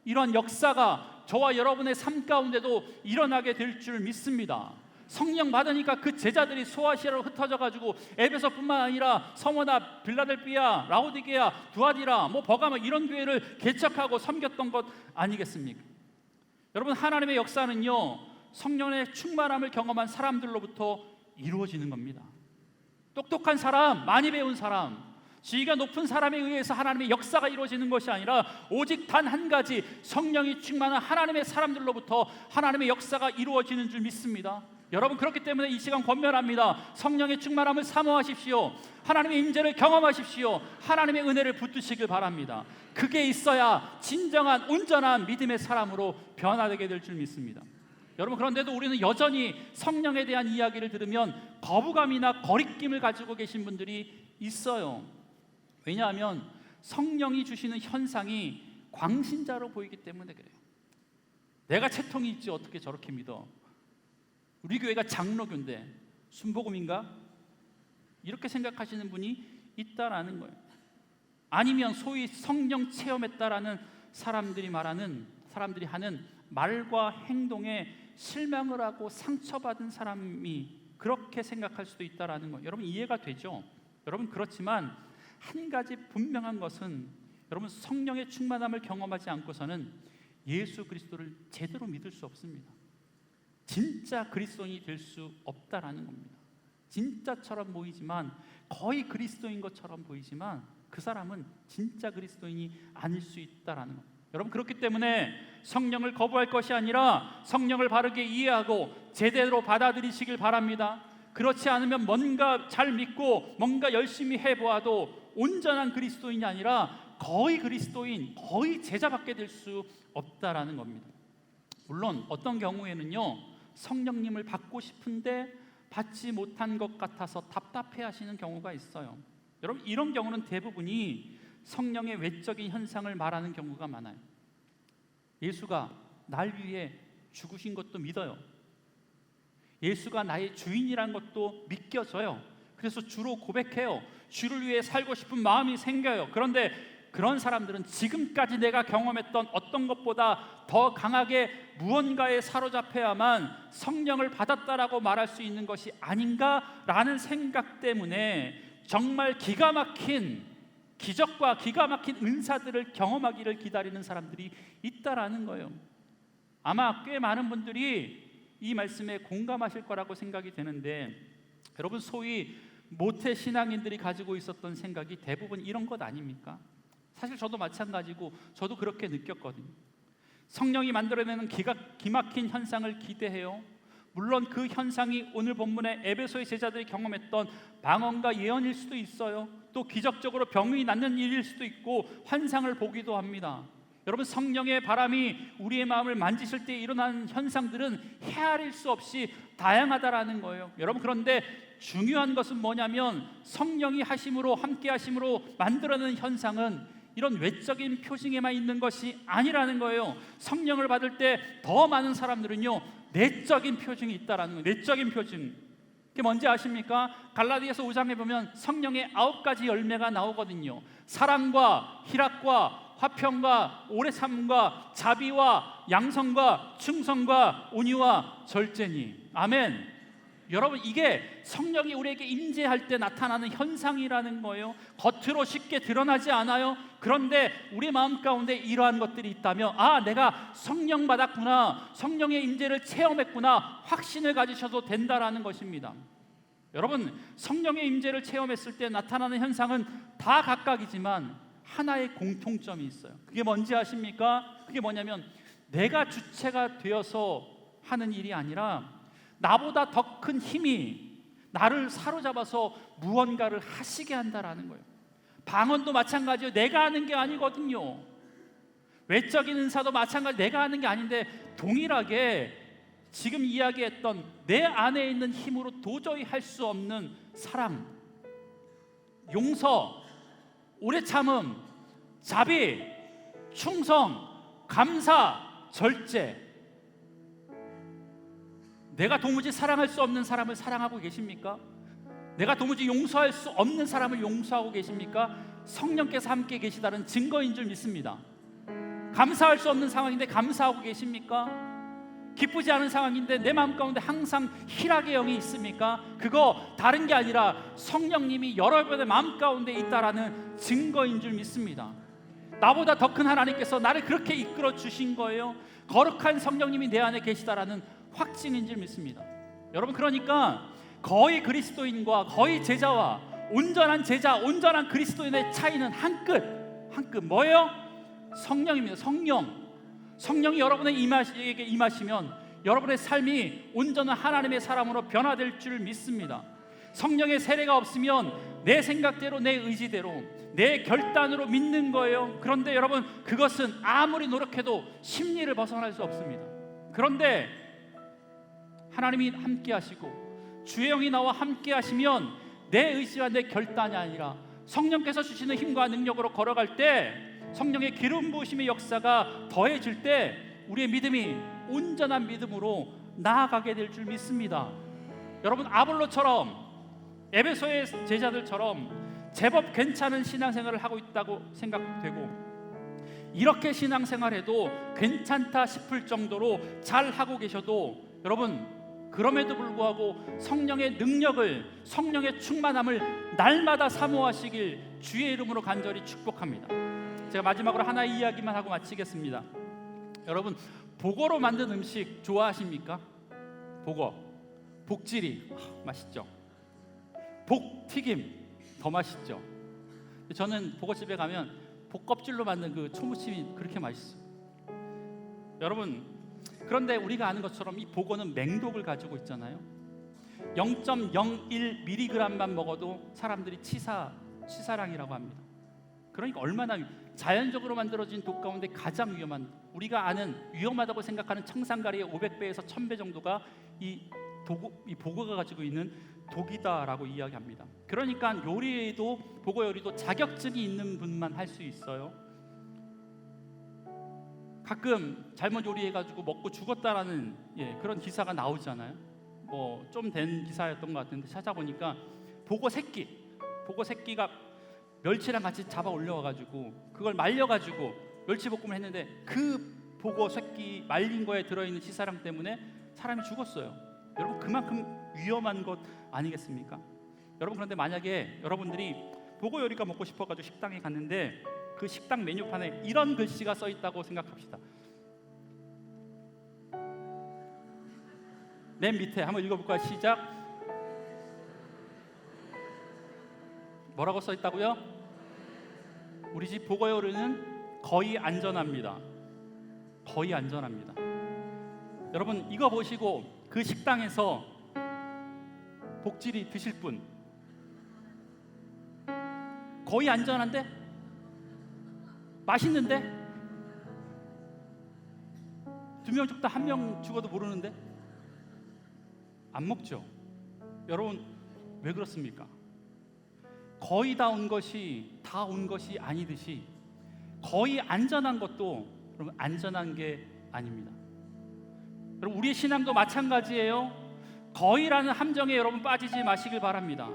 이러한 역사가 저와 여러분의 삶 가운데도 일어나게 될 줄 믿습니다. 성령 받으니까 그 제자들이 소아시아로 흩어져 가지고 에베소뿐만 아니라 서머나, 빌라델피아, 라오디게아, 두아디라, 버가마 이런 교회를 개척하고 섬겼던 것 아니겠습니까? 여러분, 하나님의 역사는요, 성령의 충만함을 경험한 사람들로부터 이루어지는 겁니다. 똑똑한 사람, 많이 배운 사람, 지위가 높은 사람에 의해서 하나님의 역사가 이루어지는 것이 아니라 오직 단 한 가지, 성령이 충만한 하나님의 사람들로부터 하나님의 역사가 이루어지는 줄 믿습니다. 여러분, 그렇기 때문에 이 시간 권면합니다. 성령의 충만함을 사모하십시오. 하나님의 임재를 경험하십시오. 하나님의 은혜를 붙드시길 바랍니다. 그게 있어야 진정한 온전한 믿음의 사람으로 변화되게 될 줄 믿습니다. 여러분, 그런데도 우리는 여전히 성령에 대한 이야기를 들으면 거부감이나 거리낌을 가지고 계신 분들이 있어요. 왜냐하면 성령이 주시는 현상이 광신자로 보이기 때문에 그래요. 내가 채통이 있지 어떻게 저렇게 믿어? 우리 교회가 장로교인데 순복음인가? 이렇게 생각하시는 분이 있다라는 거예요. 아니면 소위 성령 체험했다라는 사람들이 하는 말과 행동에 실망을 하고 상처받은 사람이 그렇게 생각할 수도 있다라는 거예요. 여러분, 이해가 되죠? 여러분, 그렇지만 한 가지 분명한 것은, 여러분, 성령의 충만함을 경험하지 않고서는 예수 그리스도를 제대로 믿을 수 없습니다. 진짜 그리스도인이 될 수 없다라는 겁니다. 진짜처럼 보이지만, 거의 그리스도인 것처럼 보이지만 그 사람은 진짜 그리스도인이 아닐 수 있다라는 겁니다. 여러분, 그렇기 때문에 성령을 거부할 것이 아니라 성령을 바르게 이해하고 제대로 받아들이시길 바랍니다. 그렇지 않으면 뭔가 잘 믿고 뭔가 열심히 해보아도 온전한 그리스도인이 아니라 거의 그리스도인, 거의 제자밖에 될 수 없다라는 겁니다. 물론 어떤 경우에는요, 성령님을 받고 싶은데 받지 못한 것 같아서 답답해하시는 경우가 있어요. 여러분, 이런 경우는 대부분이 성령의 외적인 현상을 말하는 경우가 많아요. 예수가 날 위해 죽으신 것도 믿어요. 예수가 나의 주인이란 것도 믿겨져요. 그래서 주로 고백해요. 주를 위해 살고 싶은 마음이 생겨요. 그런데 그런 사람들은 지금까지 내가 경험했던 어떤 것보다 더 강하게 무언가에 사로잡혀야만 성령을 받았다라고 말할 수 있는 것이 아닌가라는 생각 때문에 정말 기가 막힌 기적과 기가 막힌 은사들을 경험하기를 기다리는 사람들이 있다라는 거예요. 아마 꽤 많은 분들이 이 말씀에 공감하실 거라고 생각이 되는데, 여러분, 소위 모태 신앙인들이 가지고 있었던 생각이 대부분 이런 것 아닙니까? 사실 저도 마찬가지고 저도 그렇게 느꼈거든요. 성령이 만들어내는 기막힌 현상을 기대해요. 물론 그 현상이 오늘 본문의 에베소의 제자들이 경험했던 방언과 예언일 수도 있어요. 또 기적적으로 병이 낫는 일일 수도 있고 환상을 보기도 합니다. 여러분, 성령의 바람이 우리의 마음을 만지실 때 일어나는 현상들은 헤아릴 수 없이 다양하다라는 거예요. 여러분, 그런데 중요한 것은 뭐냐면 성령이 하심으로, 함께 하심으로 만들어내는 현상은 이런 외적인 표징에만 있는 것이 아니라는 거예요. 성령을 받을 때 더 많은 사람들은요, 내적인 표징이 있다라는 거예요. 내적인 표징. 그게 뭔지 아십니까? 갈라디아서 5장에 보면 성령의 9가지 열매가 나오거든요. 사랑과 희락과 화평과 오래 참음과 자비와 양성과 충성과 온유와 절제니. 아멘. 여러분, 이게 성령이 우리에게 임재할 때 나타나는 현상이라는 거예요. 겉으로 쉽게 드러나지 않아요. 그런데 우리 마음 가운데 이러한 것들이 있다면, 아, 내가 성령 받았구나, 성령의 임재를 체험했구나, 확신을 가지셔도 된다라는 것입니다. 여러분, 성령의 임재를 체험했을 때 나타나는 현상은 다 각각이지만 하나의 공통점이 있어요. 그게 뭔지 아십니까? 그게 뭐냐면, 내가 주체가 되어서 하는 일이 아니라 나보다 더 큰 힘이 나를 사로잡아서 무언가를 하시게 한다라는 거예요. 방언도 마찬가지예요. 내가 하는 게 아니거든요. 외적인 은사도 마찬가지, 내가 하는 게 아닌데 동일하게 지금 이야기했던 내 안에 있는 힘으로 도저히 할 수 없는 사랑, 용서, 오래 참음, 자비, 충성, 감사, 절제. 내가 도무지 사랑할 수 없는 사람을 사랑하고 계십니까? 내가 도무지 용서할 수 없는 사람을 용서하고 계십니까? 성령께서 함께 계시다는 증거인 줄 믿습니다. 감사할 수 없는 상황인데 감사하고 계십니까? 기쁘지 않은 상황인데 내 마음 가운데 항상 희락의 영이 있습니까? 그거 다른 게 아니라 성령님이 여러분의 마음 가운데 있다라는 증거인 줄 믿습니다. 나보다 더 큰 하나님께서 나를 그렇게 이끌어 주신 거예요. 거룩한 성령님이 내 안에 계시다라는 확증인 줄 믿습니다. 여러분, 그러니까 거의 그리스도인과 거의 제자와 온전한 제자, 온전한 그리스도인의 차이는 한 끗 뭐예요? 성령입니다. 성령이 여러분의 임하에게 임하시면 여러분의 삶이 온전한 하나님의 사람으로 변화될 줄 믿습니다. 성령의 세례가 없으면 내 생각대로, 내 의지대로, 내 결단으로 믿는 거예요. 그런데 여러분, 그것은 아무리 노력해도 심리를 벗어날 수 없습니다. 그런데 하나님이 함께 하시고 주의 영이 나와 함께 하시면 내 의지와 내 결단이 아니라 성령께서 주시는 힘과 능력으로 걸어갈 때, 성령의 기름 부으심의 역사가 더해질 때 우리의 믿음이 온전한 믿음으로 나아가게 될 줄 믿습니다. 여러분, 아볼로처럼, 에베소의 제자들처럼 제법 괜찮은 신앙생활을 하고 있다고 생각되고, 이렇게 신앙생활해도 괜찮다 싶을 정도로 잘 하고 계셔도 여러분, 그럼에도 불구하고 성령의 능력을, 성령의 충만함을 날마다 사모하시길 주의 이름으로 간절히 축복합니다. 제가 마지막으로 하나의 이야기만 하고 마치겠습니다. 여러분, 보고로 만든 음식 좋아하십니까? 보고, 복지리 맛있죠. 복튀김 더 맛있죠. 저는 보고집에 가면 복껍질로 만든 그 초무침이 그렇게 맛있어요. 여러분, 그런데 우리가 아는 것처럼 이 보고는 맹독을 가지고 있잖아요. 0.01mg만 먹어도 사람들이 치사량이라고 합니다. 그러니까 얼마나 자연적으로 만들어진 독 가운데 가장 위험한, 우리가 아는 위험하다고 생각하는 청산가리의 500배에서 1000배 정도가 이 보고가 가지고 있는 독이다라고 이야기합니다. 그러니까 요리도, 보고 요리도 자격증이 있는 분만 할 수 있어요. 가끔 잘못 요리해가지고 먹고 죽었다라는 그런 기사가 나오잖아요. 뭐 좀 된 기사였던 것 같은데 찾아보니까 보고 새끼가 멸치랑 같이 잡아 올려와가지고 그걸 말려가지고 멸치볶음을 했는데 그 보고 새끼 말린 거에 들어있는 치사량 때문에 사람이 죽었어요. 여러분, 그만큼 위험한 것 아니겠습니까? 여러분, 그런데 만약에 여러분들이 보고 요리가 먹고 싶어가지고 식당에 갔는데 그 식당 메뉴판에 이런 글씨가 써 있다고 생각합시다. 맨 밑에 한번 읽어볼까요? 시작. 뭐라고 써 있다고요? 우리 집 보고 요리는 거의 안전합니다. 거의 안전합니다. 여러분, 이거 보시고 그 식당에서 복지리 드실 분, 거의 안전한데? 맛있는데? 2명 죽다 1명 죽어도 모르는데? 안 먹죠. 여러분, 왜 그렇습니까? 거의 다 온 것이 아니듯이 거의 안전한 것도 여러분 안전한 게 아닙니다. 여러분 우리의 신앙도 마찬가지예요. 거의라는 함정에 여러분 빠지지 마시길 바랍니다.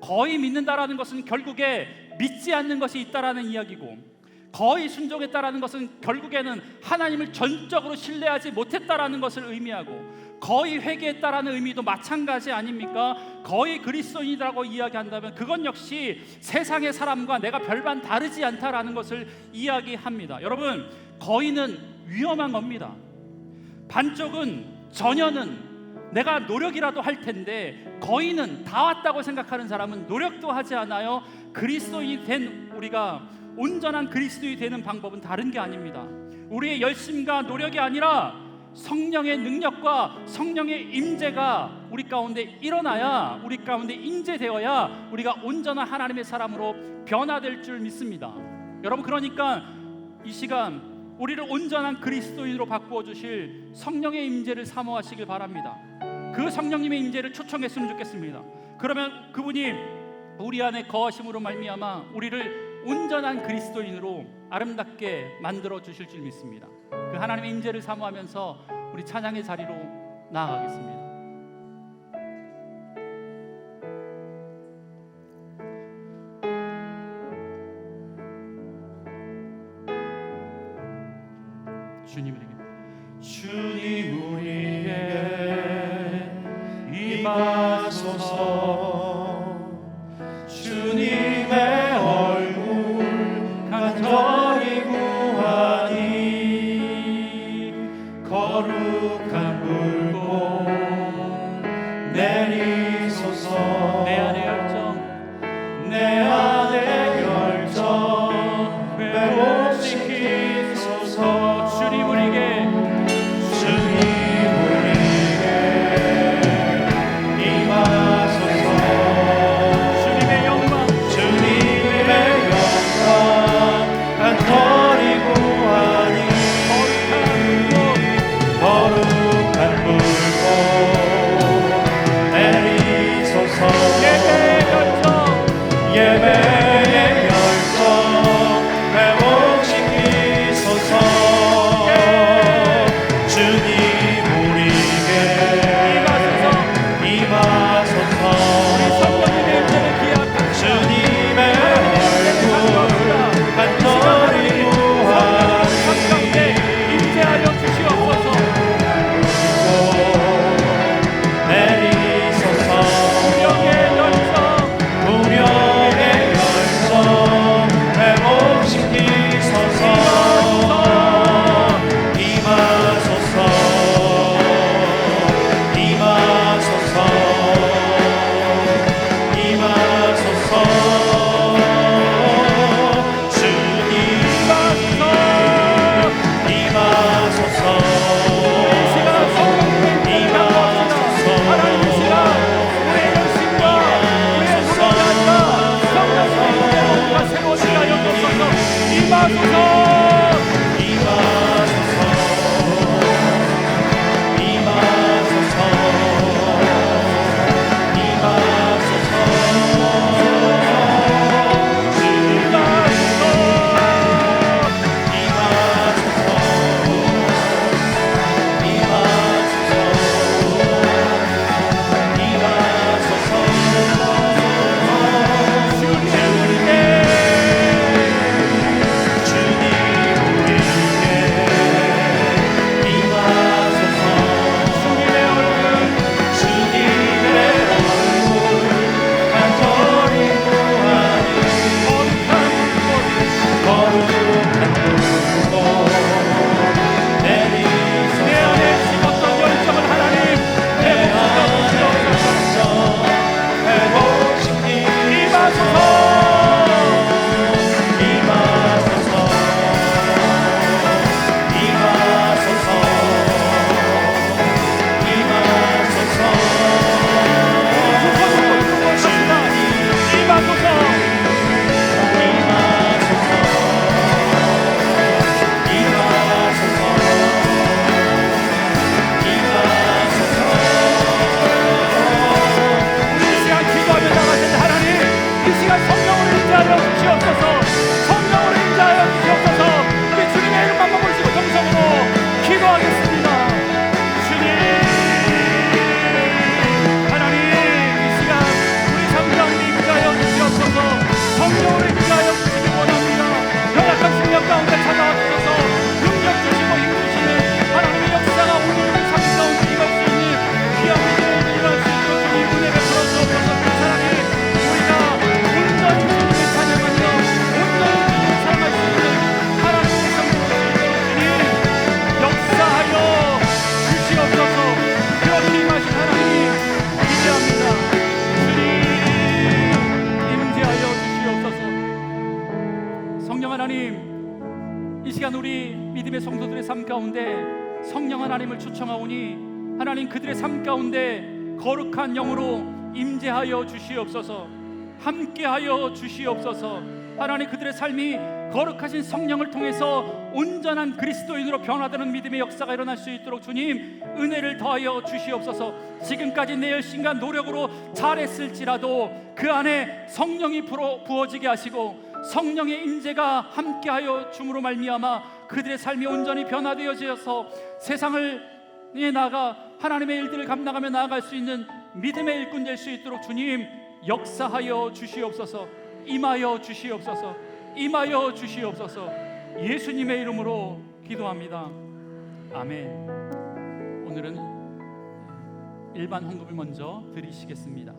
거의 믿는다라는 것은 결국에 믿지 않는 것이 있다라는 이야기고, 거의 순종했다라는 것은 결국에는 하나님을 전적으로 신뢰하지 못했다라는 것을 의미하고, 거의 회개했다라는 의미도 마찬가지 아닙니까? 거의 그리스도인이라고 이야기한다면 그건 역시 세상의 사람과 내가 별반 다르지 않다라는 것을 이야기합니다. 여러분 거의는 위험한 겁니다. 반쪽은, 전혀는 내가 노력이라도 할 텐데, 거의는 다 왔다고 생각하는 사람은 노력도 하지 않아요. 그리스도인이 된 우리가 온전한 그리스도인이 되는 방법은 다른 게 아닙니다. 우리의 열심과 노력이 아니라 성령의 능력과 성령의 임재가 우리 가운데 일어나야, 우리 가운데 임재되어야 우리가 온전한 하나님의 사람으로 변화될 줄 믿습니다. 여러분 그러니까 이 시간 우리를 온전한 그리스도인으로 바꾸어 주실 성령의 임재를 사모하시길 바랍니다. 그 성령님의 임재를 초청했으면 좋겠습니다. 그러면 그분이 우리 안에 거하심으로 말미암아 우리를 온전한 그리스도인으로 아름답게 만들어 주실 줄 믿습니다. 그 하나님의 임재를 사모하면서 우리 찬양의 자리로 나아가겠습니다. 주님 우리에게 임하소서. 주님의 얼굴 간절히 구하니 거룩한 불꽃 내리소서. 내 안의 열정, 내 안의 열정 회복시키소서. 주님 우리에게 임하소서. 주님의 영광, 주님의 영광 간절히 구하니 거룩한 하나님을 초청하오니 하나님 그들의 삶 가운데 거룩한 영으로 임재하여 주시옵소서. 함께하여 주시옵소서. 하나님 그들의 삶이 거룩하신 성령을 통해서 온전한 그리스도인으로 변화되는 믿음의 역사가 일어날 수 있도록 주님 은혜를 더하여 주시옵소서. 지금까지 내 열심과 노력으로 잘했을지라도 그 안에 성령이 부어지게 하시고 성령의 임재가 함께하여 줌으로 말미암아 그들의 삶이 온전히 변화되어져서 세상을 나아가 하나님의 일들을 감당하며 나아갈 수 있는 믿음의 일꾼 될 수 있도록 주님 역사하여 주시옵소서. 임하여 주시옵소서. 임하여 주시옵소서. 예수님의 이름으로 기도합니다. 아멘. 오늘은 일반 헌금을 먼저 드리시겠습니다.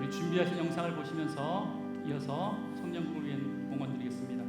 우리 준비하신 영상을 보시면서 이어서 성령국을 위한 봉헌 드리겠습니다.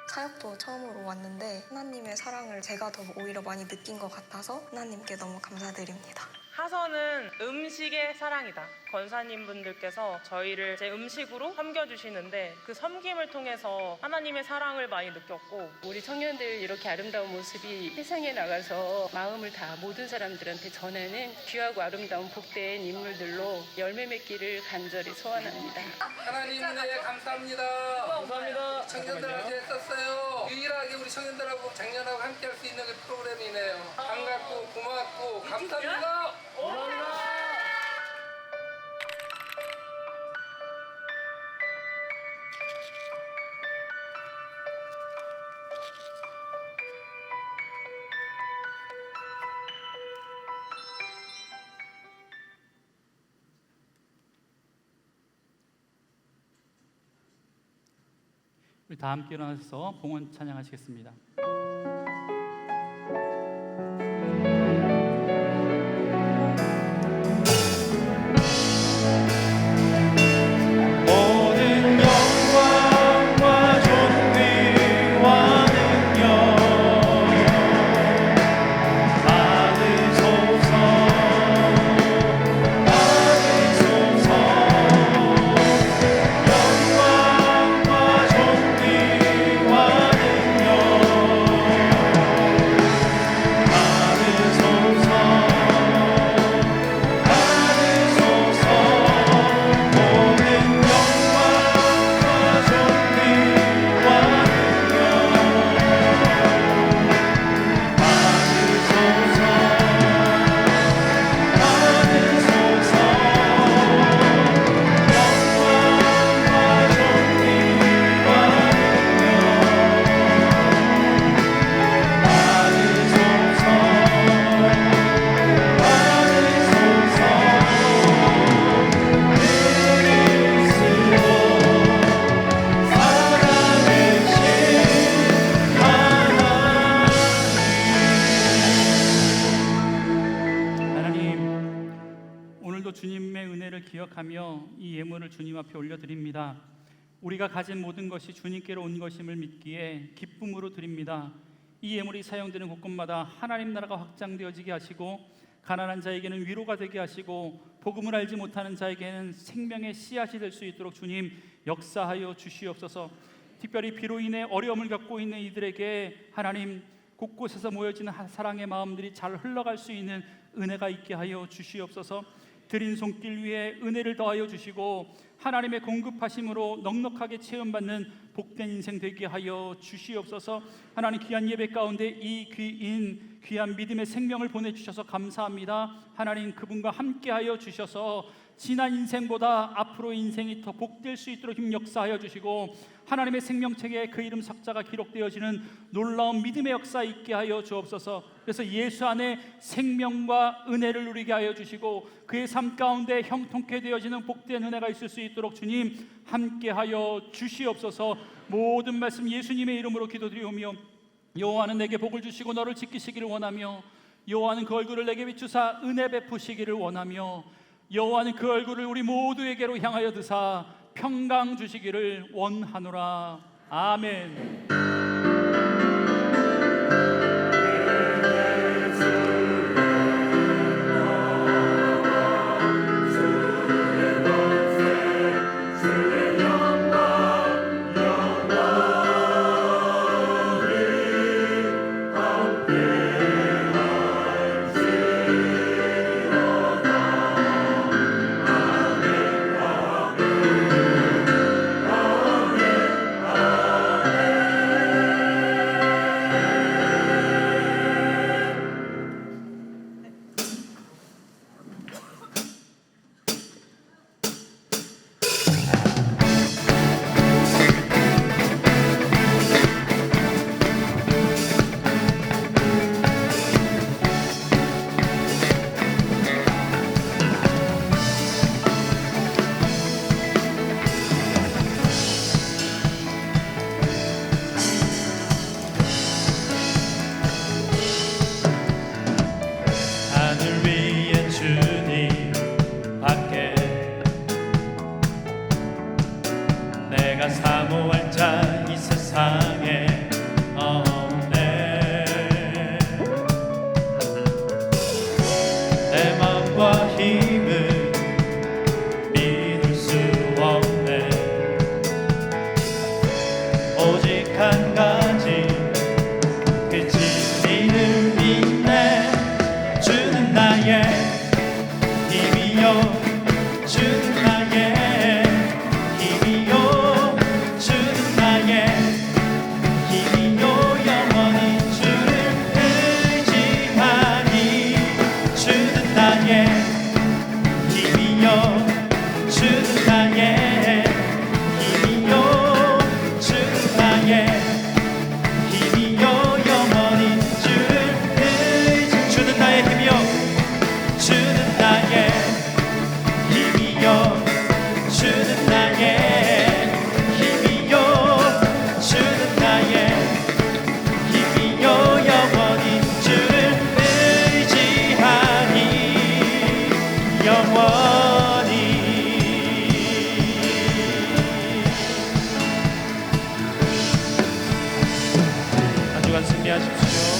사역도 처음으로 왔는데 하나님의 사랑을 제가 더 오히려 많이 느낀 것 같아서 하나님께 너무 감사드립니다. 하선은 음식의 사랑이다. 권사님분들께서 저희를 제 음식으로 섬겨주시는데 그 섬김을 통해서 하나님의 사랑을 많이 느꼈고 우리 청년들 이렇게 아름다운 모습이 세상에 나가서 마음을 다 모든 사람들한테 전하는 귀하고 아름다운 복된 인물들로 열매 맺기를 간절히 소원합니다. 하나님 은혜에 감사합니다. 감사합니다. 청년들한테 했었어요. 유일하게 우리 청년들하고 작년하고 함께 할 수 있는 그 프로그램이네요. 반갑고 고맙고 감사합니다. 우리 다 함께 일어나서 봉헌 찬양하시겠습니다. 받으소 오늘도 주님의 은혜를 기억하며 이 예물을 주님 앞에 올려드립니다. 우리가 가진 모든 것이 주님께로 온 것임을 믿기에 기쁨으로 드립니다. 이 예물이 사용되는 곳곳마다 하나님 나라가 확장되어지게 하시고 가난한 자에게는 위로가 되게 하시고 복음을 알지 못하는 자에게는 생명의 씨앗이 될 수 있도록 주님 역사하여 주시옵소서. 특별히 비로 인해 어려움을 겪고 있는 이들에게 하나님 곳곳에서 모여지는 사랑의 마음들이 잘 흘러갈 수 있는 은혜가 있게 하여 주시옵소서. 드린 손길 위에 은혜를 더하여 주시고 하나님의 공급하심으로 넉넉하게 체험받는 복된 인생 되게 하여 주시옵소서. 하나님 귀한 예배 가운데 이 귀한 믿음의 생명을 보내주셔서 감사합니다. 하나님 그분과 함께하여 주셔서 지난 인생보다 앞으로 인생이 더 복될 수 있도록 힘 역사하여 주시고 하나님의 생명책에 그 이름 삭자가 기록되어지는 놀라운 믿음의 역사 있게 하여 주옵소서. 그래서 예수 안에 생명과 은혜를 누리게 하여 주시고 그의 삶 가운데 형통케 되어지는 복된 은혜가 있을 수 있도록 주님 함께 하여 주시옵소서. 모든 말씀 예수님의 이름으로 기도드리오며 여호와는 내게 복을 주시고 너를 지키시기를 원하며 여호와는 그 얼굴을 내게 비추사 은혜 베푸시기를 원하며 여호와는 그 얼굴을 우리 모두에게로 향하여 드사 평강 주시기를 원하노라. 아멘. 내가 사모할 자 이 세상에 없네. 내 마음과 힘을 믿을 수 없네. 오직 한 가지 그 진리를 믿네. 주는 나의 힘이요 주는 나의 힘이요 주는 나의 힘이요 영원히 주를 의지하니 주는 나의 힘이요 주는 나의 힘이요 주는 나의 힘이요 영원히 주를 의지 주는 나의 힘이요 주는 나의 힘이요 주는 나의 힘이요 주는 나의 힘이요 영원히 주를 의지하니 영원히. 한 주간 승리하십시오.